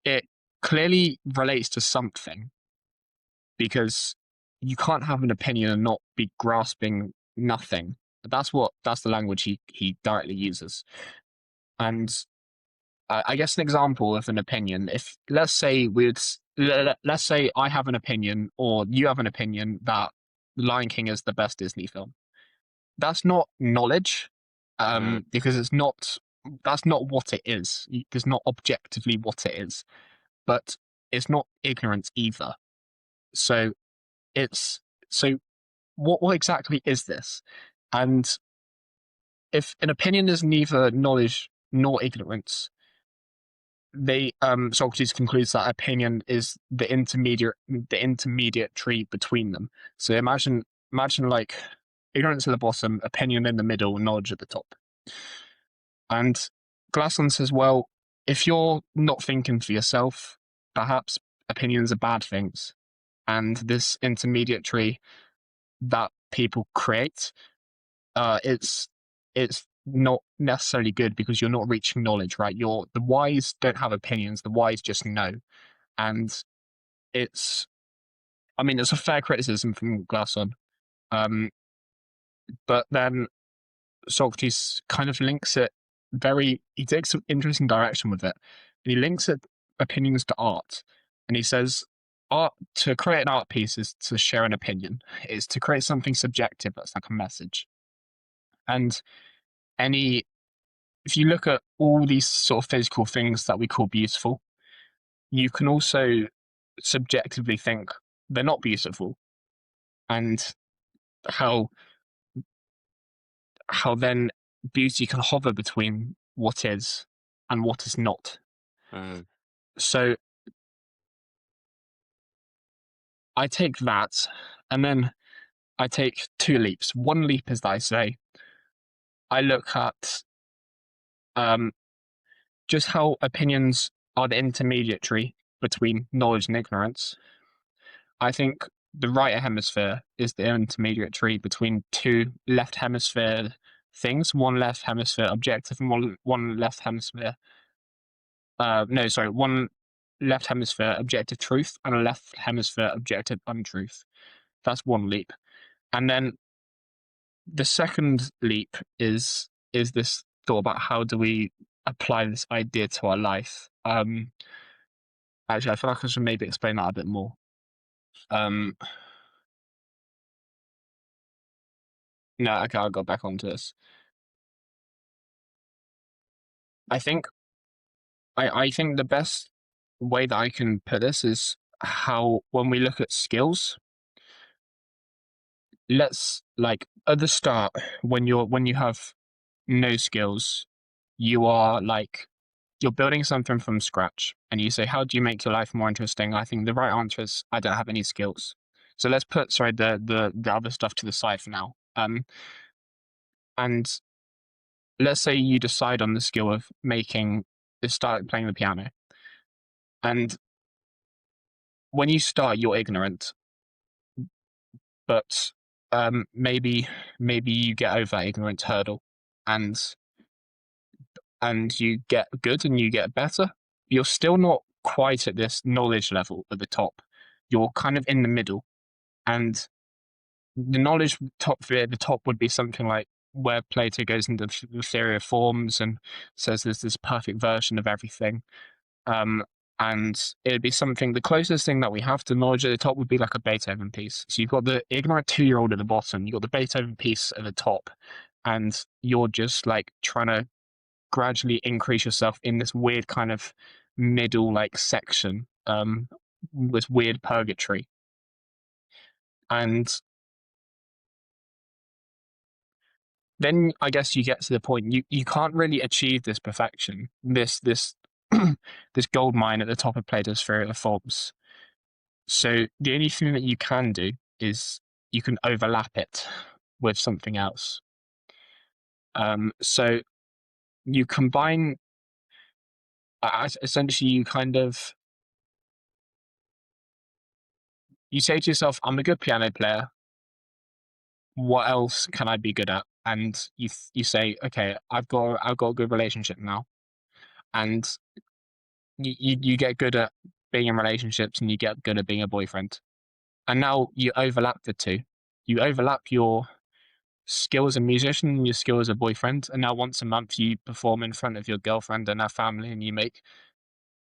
Speaker 1: it clearly relates to something because you can't have an opinion and not be grasping nothing. That's the language he directly uses. And I guess an example of an opinion, if let's say I have an opinion or you have an opinion that Lion King is the best Disney film. That's not knowledge,
Speaker 2: Mm,
Speaker 1: because that's not what it is. It's not objectively what it is, but it's not ignorance either. So it's so what exactly is this? And if an opinion is neither knowledge nor ignorance, they Socrates concludes that opinion is the intermediate tree between them. So imagine like ignorance at the bottom, opinion in the middle, knowledge at the top. And Glassland says, well, if you're not thinking for yourself, perhaps opinions are bad things. And this intermediate tree that people create, it's not necessarily good because you're not reaching knowledge, right? The wise don't have opinions, the wise just know. And it's I mean it's a fair criticism from Glasson. Um, but then Socrates kind of links it he takes some interesting direction with it. And he links it opinions to art. And he says art to create an art piece is to share an opinion, is to create something subjective that's like a message. And any if you look at all these sort of physical things that we call beautiful, you can also subjectively think they're not beautiful. And how then beauty can hover between what is and what is not.
Speaker 2: mm,
Speaker 1: So I take that and then I take two leaps. One leap is that I say, I look at um, just how opinions are the intermediary between knowledge and ignorance. I think the right hemisphere is the intermediary between two left hemisphere things, one left hemisphere objective and one left hemisphere no, sorry, one left hemisphere objective truth and a left hemisphere objective untruth. That's one leap. And then the second leap is this thought about how do we apply this idea to our life. Actually, I feel like I should maybe explain that a bit more. Um, no, okay, I'll go back onto this. I think I think the best way that I can put this is how when we look at skills, let's like at the start when you have no skills, you are like you're building something from scratch and you say, how do you make your life more interesting? I think the right answer is I don't have any skills. So let's put the other stuff to the side for now. And let's say you decide on the skill of start playing the piano. And when you start, you're ignorant, but maybe you get over that ignorance hurdle, and you get good and you get better. You're still not quite at this knowledge level at the top. You're kind of in the middle, and the knowledge top at the top would be something like where Plato goes into the theory of forms and says there's this perfect version of everything. Um, and it'd be something, the closest thing that we have to knowledge at the top would be like a Beethoven piece. So you've got the ignorant 2-year-old at the bottom, you've got the Beethoven piece at the top, and you're just like trying to gradually increase yourself in this weird kind of middle like section, this weird purgatory. And then I guess you get to the point you can't really achieve this perfection, this this gold mine at the top of Plato's theory of forms. So the only thing that you can do is you can overlap it with something else. So you combine, essentially, you say to yourself, "I'm a good piano player. What else can I be good at?" And you say, "Okay, I've got a good relationship now," and you get good at being in relationships, and you get good at being a boyfriend. And now you overlap the two. You overlap your skill as a musician and your skill as a boyfriend, and now once a month you perform in front of your girlfriend and her family, and you make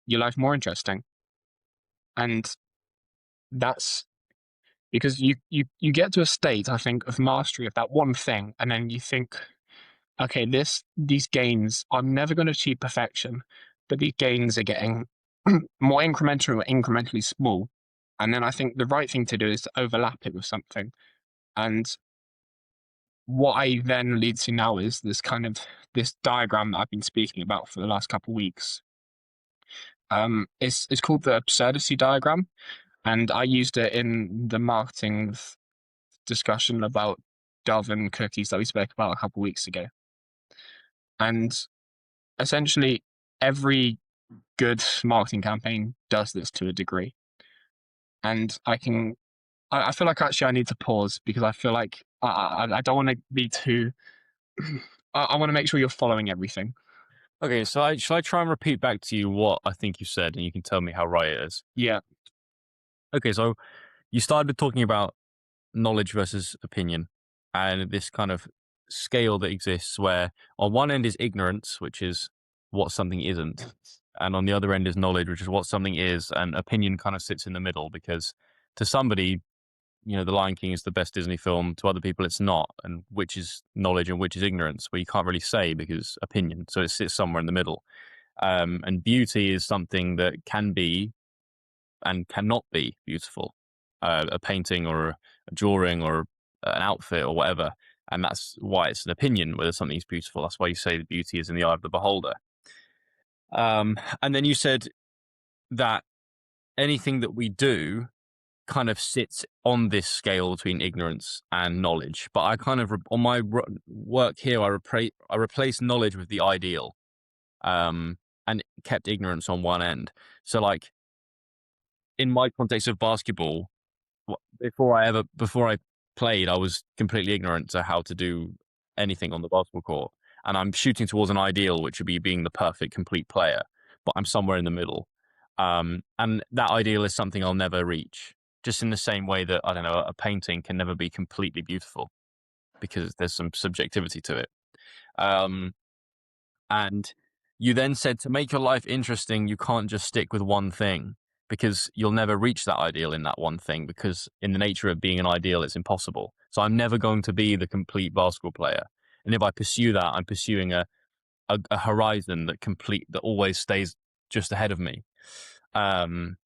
Speaker 1: your life more interesting. And that's because you get to a state, I think, of mastery of that one thing, and then you think, okay, these gains, I'm never going to achieve perfection, but these gains are getting more incrementally small. And then I think the right thing to do is to overlap it with something. And what I then lead to now is this diagram that I've been speaking about for the last couple of weeks. It's called the absurdity diagram, and I used it in the marketing discussion about Dove and cookies that we spoke about a couple of weeks ago. And essentially, every good marketing campaign does this to a degree. And I feel like actually I need to pause because I feel like I don't want to be too. I want to make sure you're following everything.
Speaker 2: Okay, so shall I try and repeat back to you what I think you said, and you can tell me how right it is?
Speaker 1: Yeah.
Speaker 2: Okay, so you started talking about knowledge versus opinion, and this kind of scale that exists where on one end is ignorance, which is what something isn't, and on the other end is knowledge, which is what something is, and opinion kind of sits in the middle because to somebody, The Lion King is the best Disney film. To other people, it's not, and which is knowledge and which is ignorance? Well, you can't really say because opinion. So it sits somewhere in the middle. And beauty is something that can be and cannot be beautiful. A painting or a drawing or an outfit or whatever. And that's why it's an opinion whether something is beautiful. That's why you say the beauty is in the eye of the beholder. And then you said that anything that we do kind of sits on this scale between ignorance and knowledge. But I kind of, on my work here, I replaced knowledge with the ideal, and kept ignorance on one end. So, like in my context of basketball, before I played, I was completely ignorant to how to do anything on the basketball court, and I'm shooting towards an ideal, which would be being the perfect complete player. But I'm somewhere in the middle, and that ideal is something I'll never reach. Just in the same way that I don't know, a painting can never be completely beautiful because there's some subjectivity to it. Um, and You then said to make your life interesting, you can't just stick with one thing because you'll never reach that ideal in that one thing, because in the nature of being an ideal, it's impossible. So I'm never going to be the complete basketball player. And if I pursue that, I'm pursuing a horizon that always stays just ahead of me. And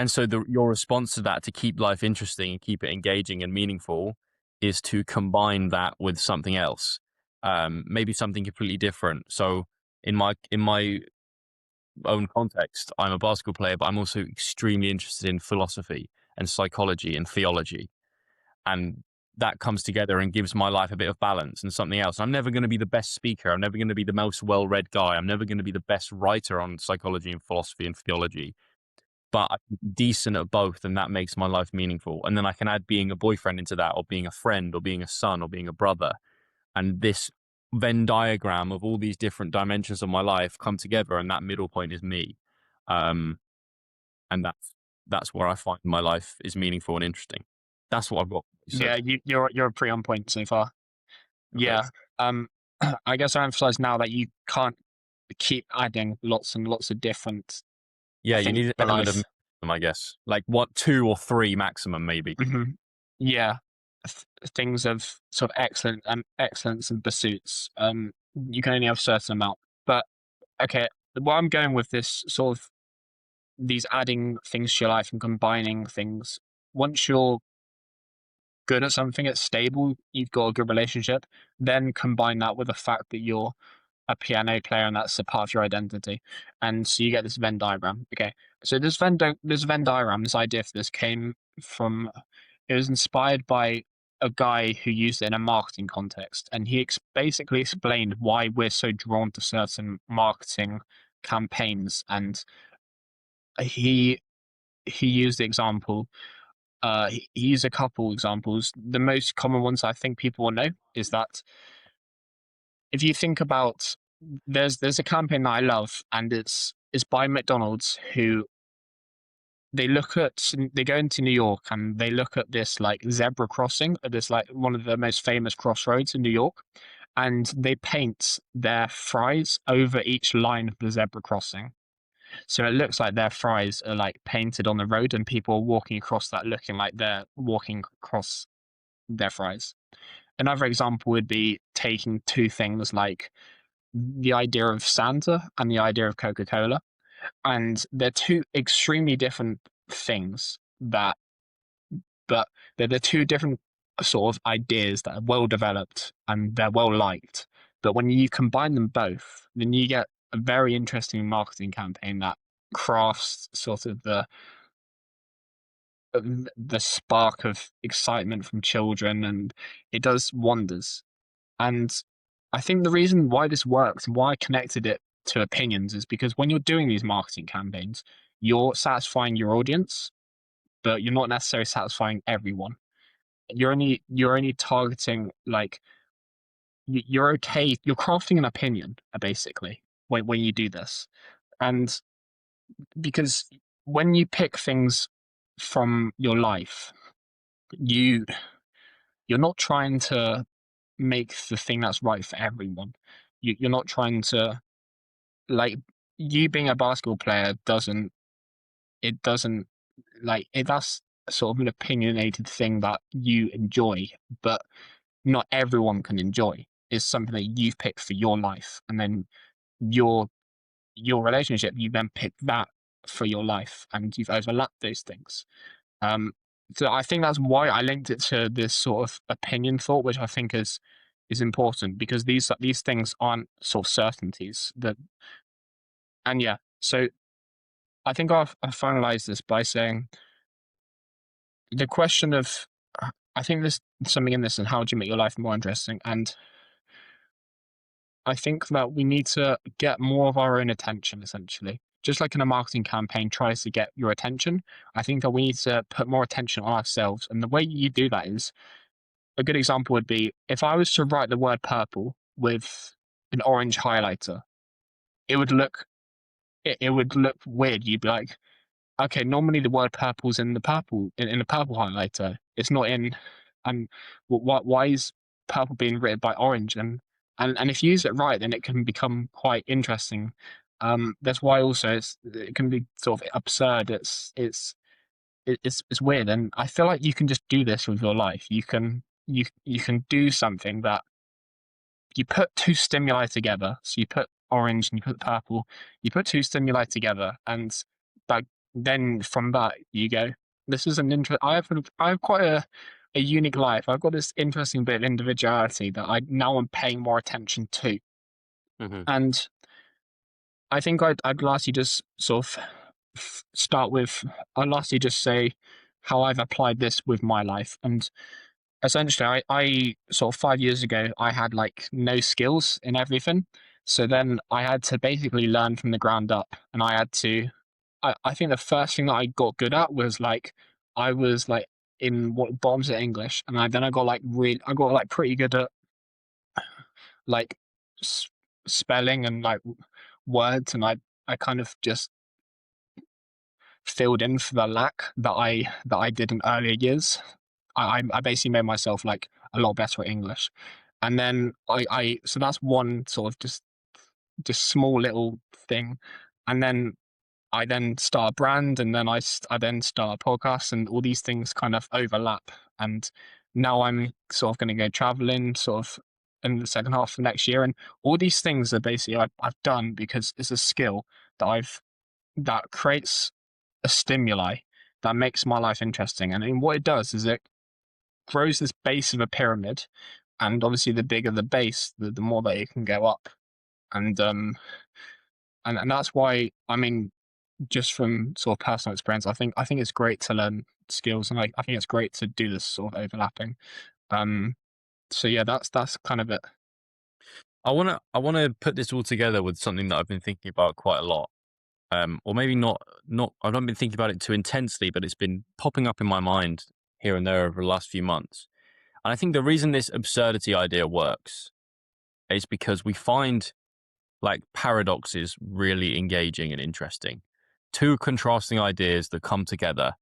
Speaker 2: so your response to that, to keep life interesting and keep it engaging and meaningful, is to combine that with something else, maybe something completely different. So in my own context, I'm a basketball player, but I'm also extremely interested in philosophy and psychology and theology, and that comes together and gives my life a bit of balance and something else. I'm never going to be the best speaker. I'm never going to be the most well-read guy. I'm never going to be the best writer on psychology and philosophy and theology, but I'm decent at both, and that makes my life meaningful. And then I can add being a boyfriend into that, or being a friend, or being a son, or being a brother. And this Venn diagram of all these different dimensions of my life come together, and that middle point is me. Um, and that's where I find my life is meaningful and interesting. That's what I've got. So,
Speaker 1: Yeah, you're pretty on point so far.
Speaker 2: okay.
Speaker 1: Yeah. Um, I guess I emphasize now that you can't keep adding lots and lots of different
Speaker 2: Yeah, you
Speaker 1: things
Speaker 2: need an
Speaker 1: to
Speaker 2: element of
Speaker 1: life.
Speaker 2: minimum, I guess. Like what, 2 or 3 maximum, maybe.
Speaker 1: Hmm. Yeah, things of sort of excellence and pursuits. You can only have a certain amount. But okay, where I'm going with this sort of these adding things to your life and combining things. Once you're good at something, it's stable, you've got a good relationship, then combine that with the fact that you're a piano player and that's a part of your identity. And so you get this Venn diagram. Okay. So this Venn diagram, this idea for this came from, it was inspired by a guy who used it in a marketing context. And he basically explained why we're so drawn to certain marketing campaigns. And he he used the example he used a couple examples. The most common ones I think people will know is that if you think about there's a campaign that I love, and it's by McDonald's, who they go into New York and they look at this like zebra crossing at this like one of the most famous crossroads in New York, and they paint their fries over each line of the zebra crossing. So it looks like their fries are like painted on the road and people are walking across that looking like they're walking across their fries. Another example would be taking two things like the idea of Santa and the idea of Coca-Cola. And they're two extremely different things but they're the two different sort of ideas that are well developed and they're well liked. But when you combine them both, then you get a very interesting marketing campaign that crafts sort of the spark of excitement from children, and it does wonders. And I think the reason why this works and why I connected it to opinions is because when you're doing these marketing campaigns, you're satisfying your audience, but you're not necessarily satisfying everyone. You're only targeting like you're okay. You're crafting an opinion basically when you do this, and because when you pick things from your life, you you're not trying to make the thing that's right for everyone. You're not trying to like you being a basketball player doesn't like it. That's sort of an opinionated thing that you enjoy, but not everyone can enjoy. It's something that you've picked for your life, and then your your relationship, you then pick that for your life, and you've overlapped those things. Um, so I think that's why I linked it to this sort of opinion thought, which I think is important because these things aren't sort of certainties. That and yeah, so I think I've finalized this by saying the question of I think there's something in this and how do you make your life more interesting, and I think that we need to get more of our own attention, essentially. Just like in a marketing campaign tries to get your attention, I think that we need to put more attention on ourselves. And the way you do that is a good example would be if I was to write the word purple with an orange highlighter, it would look it would look weird. You'd be like, okay, normally the word purple's in the purple in the purple highlighter. It's not in why is purple being written by orange? And and if you use it right, then it can become quite interesting. That's why also it can be sort of absurd. It's weird, and I feel like you can just do this with your life. You can do something that you put two stimuli together. So you put orange and you put purple. You put two stimuli together, and that then from that you go, this is an interest. I have quite a unique life. I've got this interesting bit of individuality that I now am paying more attention to,
Speaker 2: Hmm.
Speaker 1: and I think I'd lastly just sort of start with. I'd lastly just say how I've applied this with my life. And essentially, I sort of 5 years ago, I had like no skills in everything. So then I had to basically learn from the ground up. And I had to, I think the first thing that I got good at was like, I was like in what bottoms at English. And I got like I got like pretty good at like s- spelling and like words. And I kind of just filled in for the lack that I did in earlier years. I basically made myself like a lot better at English, and then I so that's one sort of just small little thing, and then I then start a brand, and then I then start a podcast, and all these things kind of overlap, and now I'm sort of going to go traveling sort of in the second half of next year, and all these things are basically I've done because it's a skill that that creates a stimuli that makes my life interesting. And what it does is it grows this base of a pyramid, and obviously the bigger the base, the more that it can go up. And and that's why I mean, just from sort of personal experience, I think it's great to learn skills, and I think it's great to do this sort of overlapping. Um, so yeah, that's kind of it.
Speaker 2: I wanna put this all together with something that I've been thinking about quite a lot. Or maybe not. I've not been thinking about it too intensely, but it's been popping up in my mind here and there over the last few months. And I think the reason this absurdity idea works is because we find like paradoxes really engaging and interesting. Two contrasting ideas that come together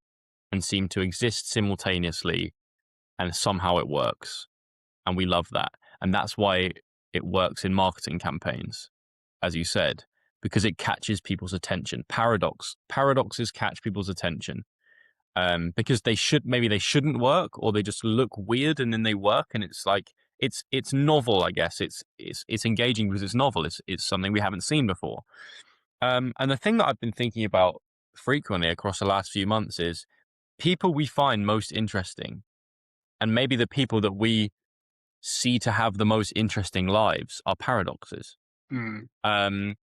Speaker 2: and seem to exist simultaneously, and somehow it works. And we love that. And that's why it works in marketing campaigns, as you said, because it catches people's attention. Paradoxes catch people's attention. Because maybe they shouldn't work, or they just look weird and then they work, and it's like it's novel, I guess. It's engaging because it's novel. It's something we haven't seen before. And the thing that I've been thinking about frequently across the last few months is people we find most interesting, and maybe the people that we see to have the most interesting lives are paradoxes.
Speaker 1: Mm,
Speaker 2: Um,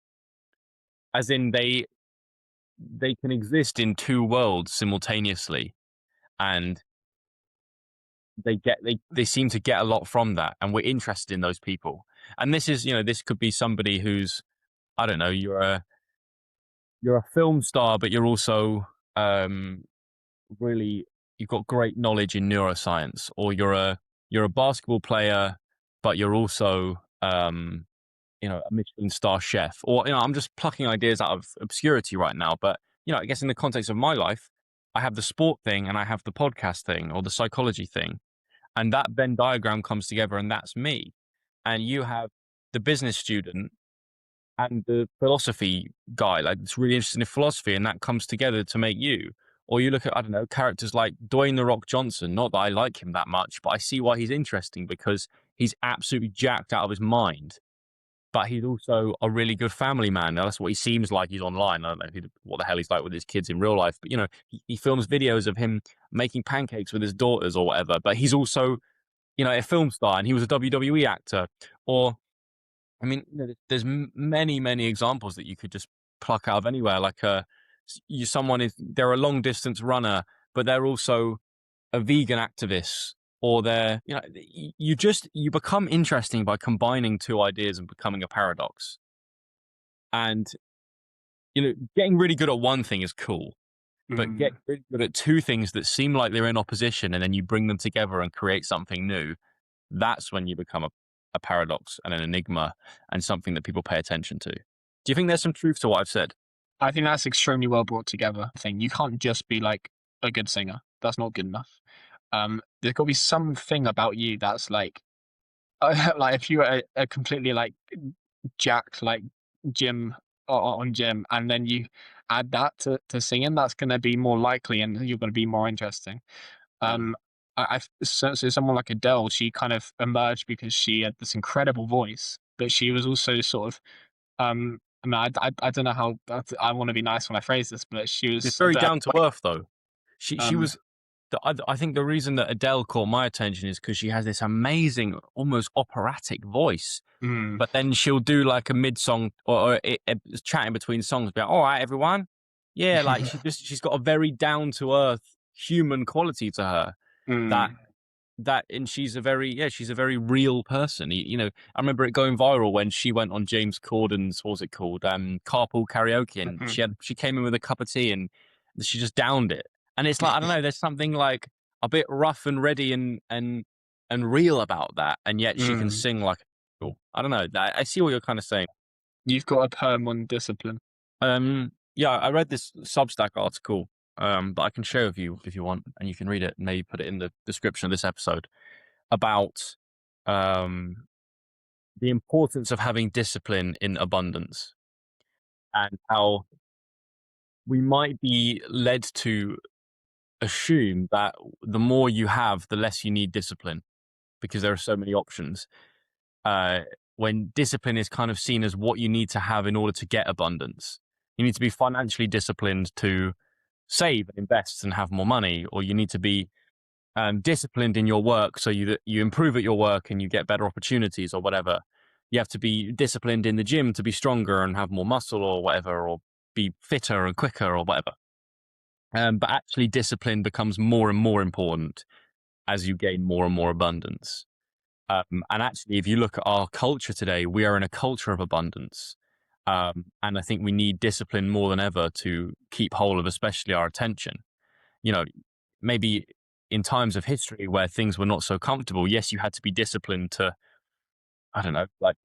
Speaker 2: as in they can exist in two worlds simultaneously, and they seem to get a lot from that, and we're interested in those people. And this is, this could be somebody who's, I don't know, you're a film star, but you're also um really, you've got great knowledge in neuroscience, or you're a basketball player, but you're also a Michelin star chef. Or, I'm just plucking ideas out of obscurity right now, but I guess in the context of my life, I have the sport thing and I have the podcast thing or the psychology thing, and that Venn diagram comes together, and that's me. And you have the business student and the philosophy guy, like it's really interested in philosophy, and that comes together to make you. Or you look at, I don't know, characters like Dwayne the Rock Johnson. Not that I like him that much, but I see why he's interesting, because he's absolutely jacked out of his mind, but he's also a really good family man. Now, that's what he seems like. He's online. I don't know what the hell he's like with his kids in real life, but he films videos of him making pancakes with his daughters or whatever. But he's also, a film star, and he was a WWE actor. Or, I mean, there's many, many examples that you could just pluck out of anywhere. Like, they're a long distance runner, but they're also a vegan activist, or you become interesting by combining two ideas and becoming a paradox. And, getting really good at one thing is cool, but
Speaker 1: mm.
Speaker 2: getting really good at two things that seem like they're in opposition, and then you bring them together and create something new. That's when you become a paradox and an enigma, and something that people pay attention to. Do you think there's some truth to what I've said?
Speaker 1: I think that's extremely well brought together. Thing you can't just be like a good singer. That's not good enough. There's got to be something about you that's like like if you're a completely like jacked like gym on gym, and then you add that to singing, that's going to be more likely, and you're going to be more interesting.
Speaker 2: Mm.
Speaker 1: Um, so someone like Adele, she kind of emerged because she had this incredible voice, but she was also sort of I mean, I don't know how I want to be nice when I phrase this, but she
Speaker 2: It's
Speaker 1: was a
Speaker 2: very
Speaker 1: bit
Speaker 2: down to
Speaker 1: like
Speaker 2: earth, though. She
Speaker 1: um
Speaker 2: was. I think the reason that Adele caught my attention is because she has this amazing, almost operatic voice.
Speaker 1: mm,
Speaker 2: But then she'll do like a mid song or chatting between songs, be like, "All right, everyone, yeah." Like she's got a very down to earth human quality to her that
Speaker 1: mm,
Speaker 2: and she's a very real person. I remember it going viral when she went on James Corden's, what was it called, carpool karaoke, and
Speaker 1: mhm,
Speaker 2: she came in with a cup of tea and she just downed it. And it's like, I don't know, there's something like a bit rough and ready and real about that, and yet she can
Speaker 1: mm.
Speaker 2: sing like, I don't know. I see what you're kind of saying.
Speaker 1: You've got a poem on discipline.
Speaker 2: Yeah, I read this Substack article, but I can share with you if you want, and you can read it and maybe put it in the description of this episode about um, the importance of having discipline in abundance and how we might be led to assume that the more you have, the less you need discipline because there are so many options. When discipline is kind of seen as what you need to have in order to get abundance, you need to be financially disciplined to save and invest and have more money, or you need to be disciplined in your work so you improve at your work and you get better opportunities or whatever. You have to be disciplined in the gym to be stronger and have more muscle or whatever, or be fitter and quicker or whatever. But actually, discipline becomes more and more important as you gain more and more abundance. And actually, if you look at our culture today, we are in a culture of abundance. And I think we need discipline more than ever to keep hold of, especially our attention. You know, maybe in times of history where things were not so comfortable, yes, you had to be disciplined to, I don't know, like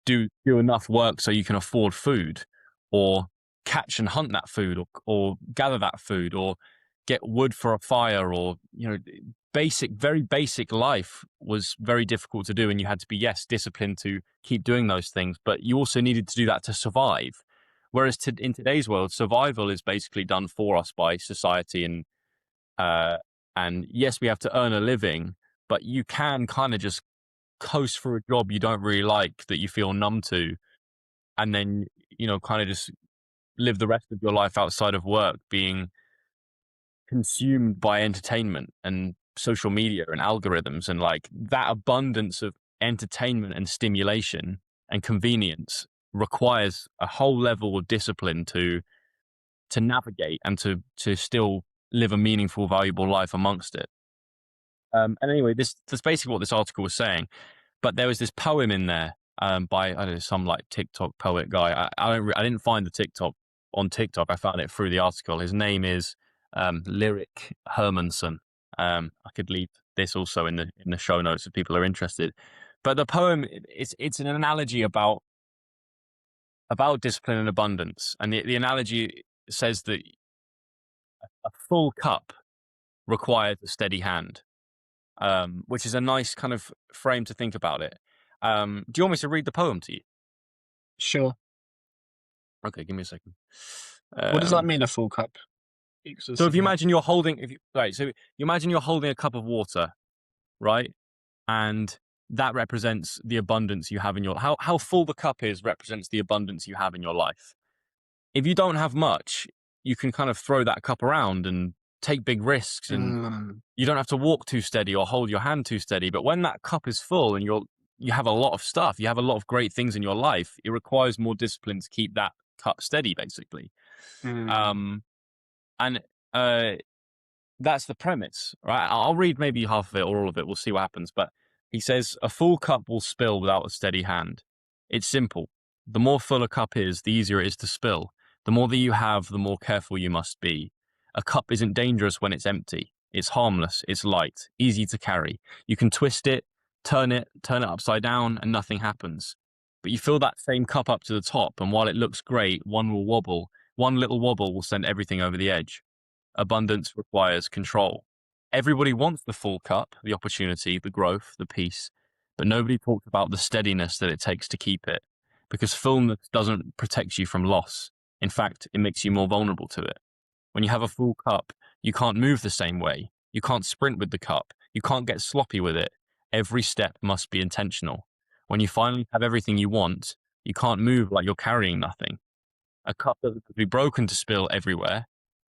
Speaker 2: do enough work so you can afford food, or catch and hunt that food, or gather that food, or get wood for a fire, or very basic life was very difficult to do, and you had to be, yes, disciplined to keep doing those things, but you also needed to do that to survive. Whereas in today's world, survival is basically done for us by society, uh, and yes, we have to earn a living, but you can kind of just coast for a job you don't really like that you feel numb to, and then kind of just live the rest of your life outside of work being consumed by entertainment and social media and algorithms, and like that abundance of entertainment and stimulation and convenience requires a whole level of discipline to navigate and to still live a meaningful, valuable life amongst it. And anyway, that's basically what this article was saying. But there was this poem in there by, I don't know, some like TikTok poet guy. I didn't find the TikTok on TikTok. I found it through the article. His name is Lyric Hermanson. I could leave this also in the show notes if people are interested. But the poem, it's an analogy about discipline and abundance, and the analogy says that a full cup requires a steady hand, which is a nice kind of frame to think about it. Do you want me to read the poem to you?
Speaker 1: Sure.
Speaker 2: Okay, give me a second.
Speaker 1: What does that mean, a full cup?
Speaker 2: So if you imagine you're holding, so you imagine you're holding a cup of water, right? And that represents the abundance you have in your, how full the cup is represents the abundance you have in your life. If you don't have much, you can kind of throw that cup around and take big risks, and
Speaker 1: Mm,
Speaker 2: you don't have to walk too steady or hold your hand too steady. But when that cup is full and you have a lot of stuff, you have a lot of great things in your life, it requires more discipline to keep that cup steady, basically.
Speaker 1: mm,
Speaker 2: Um, and uh, that's the premise, right? I'll read maybe half of it or all of it. We'll see what happens. But he says, a full cup will spill without a steady hand. It's simple. The more full a cup is, the easier it is to spill. The more that you have, the more careful you must be. A cup isn't dangerous when it's empty. It's harmless. It's light, easy to carry. You can twist it, turn it upside down, and nothing happens. But you fill that same cup up to the top, and while it looks great, one will wobble. One little wobble will send everything over the edge. Abundance requires control. Everybody wants the full cup, the opportunity, the growth, the peace. but nobody talks about the steadiness that it takes to keep it, because fullness doesn't protect you from loss. In fact, it makes you more vulnerable to it. When you have a full cup, you can't move the same way. You can't sprint with the cup. You can't get sloppy with it. Every step must be intentional. When you finally have everything you want, you can't move like you're carrying nothing. A cup doesn't have to be broken to spill everywhere.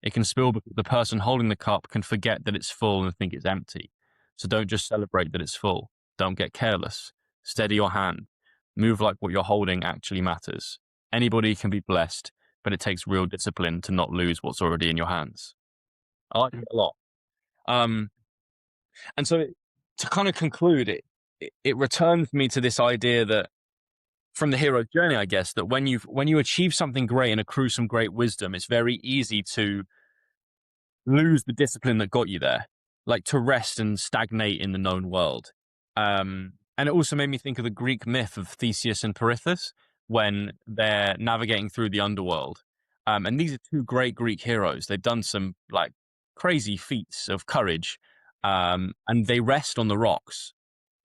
Speaker 2: It can spill because the person holding the cup can forget that it's full and think it's empty. So don't just celebrate that it's full. Don't get careless. Steady your hand. Move like what you're holding actually matters. Anybody can be blessed, but it takes real discipline to not lose what's already in your hands. I like it a lot. And so to kind of conclude, it returns me to this idea that from the hero's journey, I guess, that when you achieve something great and accrue some great wisdom, it's very easy to lose the discipline that got you there, like to rest and stagnate in the known world. And it also made me think of the Greek myth of Theseus and Perithous when they're navigating through the underworld. And these are two great Greek heroes. They've done some like crazy feats of courage, and they rest on the rocks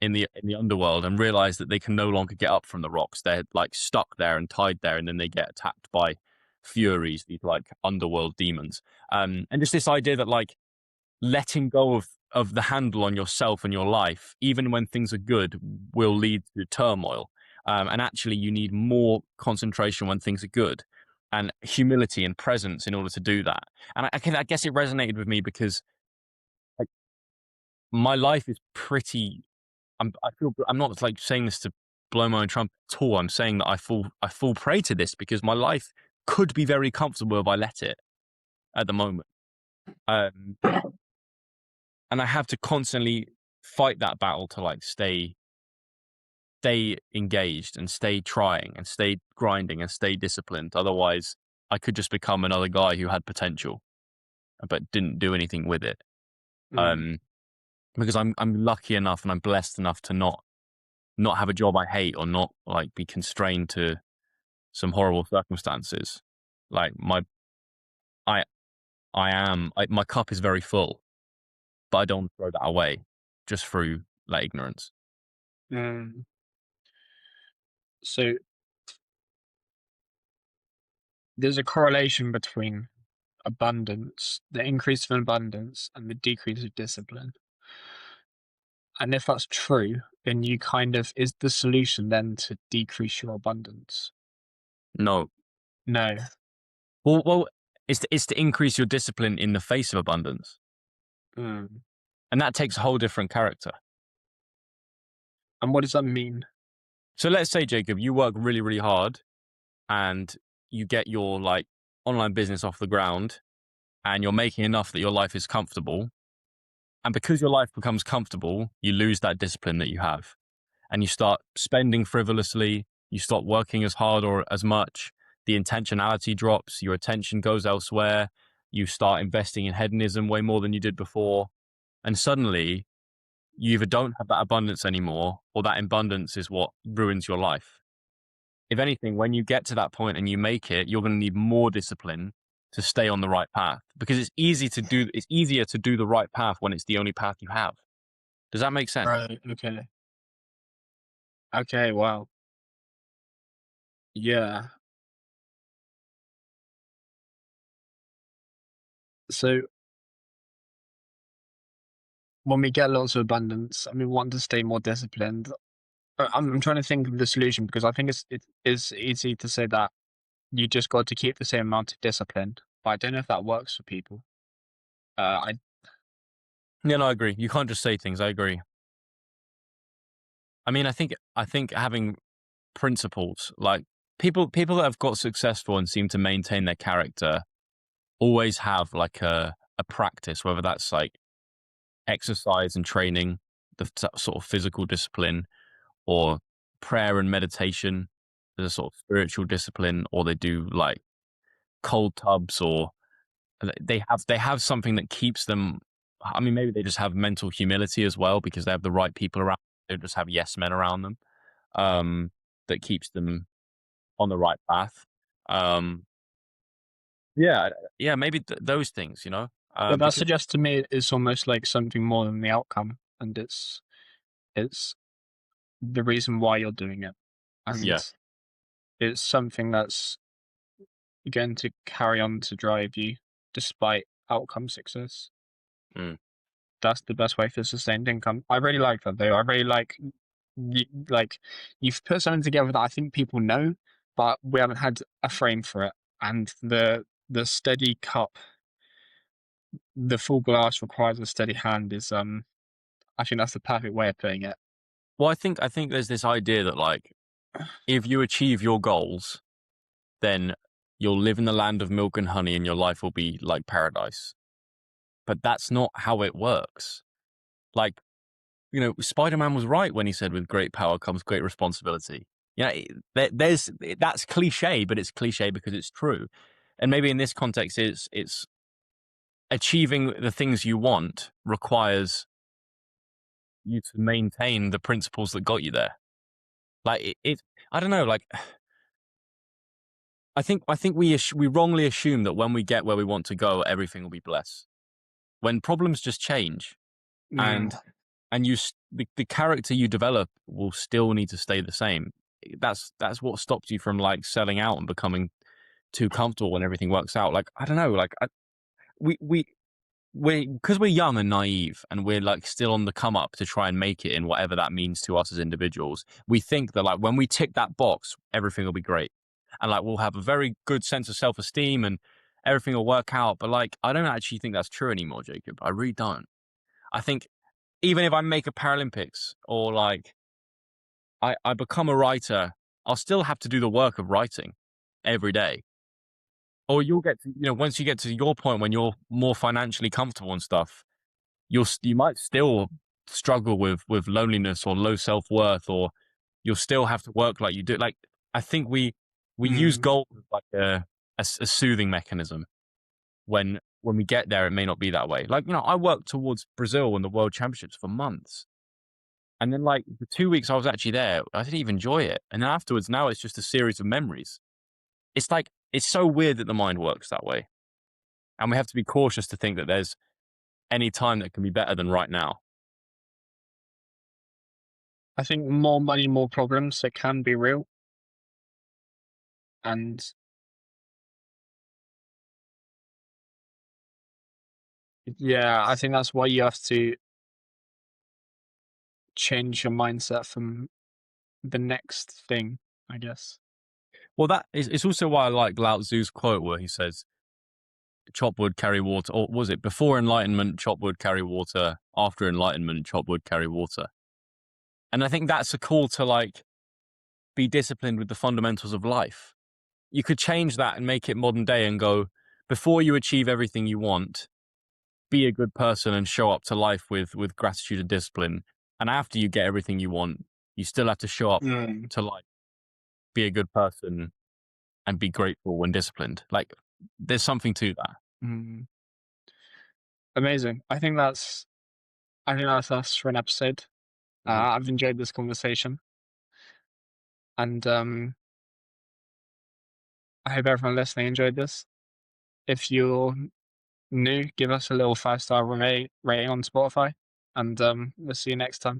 Speaker 2: in the underworld and realize that they can no longer get up from the rocks. They're like stuck there and tied there, and then they get attacked by furies, these like underworld demons. And just this idea that like letting go of the handle on yourself and your life, even when things are good, will lead to turmoil. And actually, you need more concentration when things are good, and humility and presence in order to do that. And I guess it resonated with me because like, my life is pretty. I feel I'm not like saying this to blow my own trumpet at all. I'm saying that I fall prey to this because my life could be very comfortable if I let it at the moment. And I have to constantly fight that battle to like stay engaged and stay trying and stay grinding and stay disciplined. Otherwise, I could just become another guy who had potential but didn't do anything with it. Because I'm lucky enough and I'm blessed enough to not have a job I hate or not like be constrained to some horrible circumstances. Like my cup is very full, but I don't throw that away just through like ignorance.
Speaker 1: So there's a correlation between abundance, the increase of abundance, and the decrease of discipline. And if that's true, then you kind of, is the solution then to decrease your abundance?
Speaker 2: No.
Speaker 1: No.
Speaker 2: Well, it's to increase your discipline in the face of abundance. And that takes a whole different character.
Speaker 1: And what does that mean?
Speaker 2: So let's say, Jacob, you work really, really hard and you get your like online business off the ground and you're making enough that your life is comfortable. And because your life becomes comfortable, you lose that discipline that you have. And you start spending frivolously, you stop working as hard or as much, the intentionality drops, your attention goes elsewhere, you start investing in hedonism way more than you did before. And suddenly, you either don't have that abundance anymore, or that abundance is what ruins your life. If anything, when you get to that point and you make it, you're going to need more discipline to stay on the right path, because it's easier to do the right path when it's the only path you have. Does that make sense?
Speaker 1: Right. Okay. Wow. Yeah. So when we get lots of abundance and we want to stay more disciplined, I'm trying to think of the solution, because I think it is easy to say that you just got to keep the same amount of discipline, but I don't know if that works for people.
Speaker 2: Yeah, no, I agree. You can't just say things. I agree. I mean, I think having principles, like people that have got successful and seem to maintain their character, always have like a practice, whether that's like exercise and training, the sort of physical discipline, or prayer and meditation as a sort of spiritual discipline, or they do like cold tubs, or they have something that keeps them. I mean, maybe they just have mental humility as well because they have the right people around. They just have yes men around them, that keeps them on the right path. Yeah, maybe those things, you know.
Speaker 1: but that
Speaker 2: Because
Speaker 1: suggests to me it's almost like something more than the outcome, and it's the reason why you're doing it,
Speaker 2: Yeah.
Speaker 1: and it's something that's going to carry on to drive you despite outcome success.
Speaker 2: Mm.
Speaker 1: That's the best way for sustained income. I really like that though. I really like you've put something together that I think people know, but we haven't had a frame for it. And the steady cup, the full glass requires a steady hand is I think that's the perfect way of putting it.
Speaker 2: Well, I think there's this idea that like if you achieve your goals, then you'll live in the land of milk and honey and your life will be like paradise. But that's not how it works. Like, Spider-Man was right when he said with great power comes great responsibility. That's cliche, but it's cliche because it's true. And maybe in this context, it's achieving the things you want requires you to maintain the principles that got you there. Like I don't know. Like I think we wrongly assume that when we get where we want to go, everything will be blessed. When problems just change,
Speaker 1: Mm,
Speaker 2: and the character you develop will still need to stay the same. That's what stops you from like selling out and becoming too comfortable when everything works out. Like I don't know. Like we because we're young and naive and we're like still on the come up to try and make it in whatever that means to us as individuals. We think that like when we tick that box, everything will be great. And like we'll have a very good sense of self-esteem and everything will work out. But like I don't actually think that's true anymore, Jacob. I really don't. I think even if I make a Paralympics or like I become a writer, I'll still have to do the work of writing every day. Or you'll get to, once you get to your point when you're more financially comfortable and stuff, you might still struggle with loneliness or low self-worth, or you'll still have to work like you do. Like I think we use
Speaker 1: mm.
Speaker 2: gold as like a soothing mechanism. When we get there, it may not be that way. Like, I worked towards Brazil and the World Championships for months. And then like the 2 weeks I was actually there, I didn't even enjoy it. And then afterwards, now it's just a series of memories. It's like it's so weird that the mind works that way. And we have to be cautious to think that there's any time that can be better than right now.
Speaker 1: I think more money, more problems. It can be real, and yeah, I think that's why you have to change your mindset from the next thing, I guess.
Speaker 2: Well, it's also why I like Lao Tzu's quote where he says, chop wood, carry water. Or was it before enlightenment, chop wood, carry water. After enlightenment, chop wood, carry water. And I think that's a call to like be disciplined with the fundamentals of life. You could change that and make it modern day and go, before you achieve everything you want, be a good person and show up to life with gratitude and discipline. And after you get everything you want, you still have to show up
Speaker 1: Mm,
Speaker 2: to life, be a good person and be grateful when disciplined. Like there's something to that.
Speaker 1: mm. Amazing. I think that's us for an episode.
Speaker 2: Mhm.
Speaker 1: I've enjoyed this conversation, and I hope everyone listening enjoyed this. If you're new, give us a little 5-star rating on Spotify, and we'll see you next time.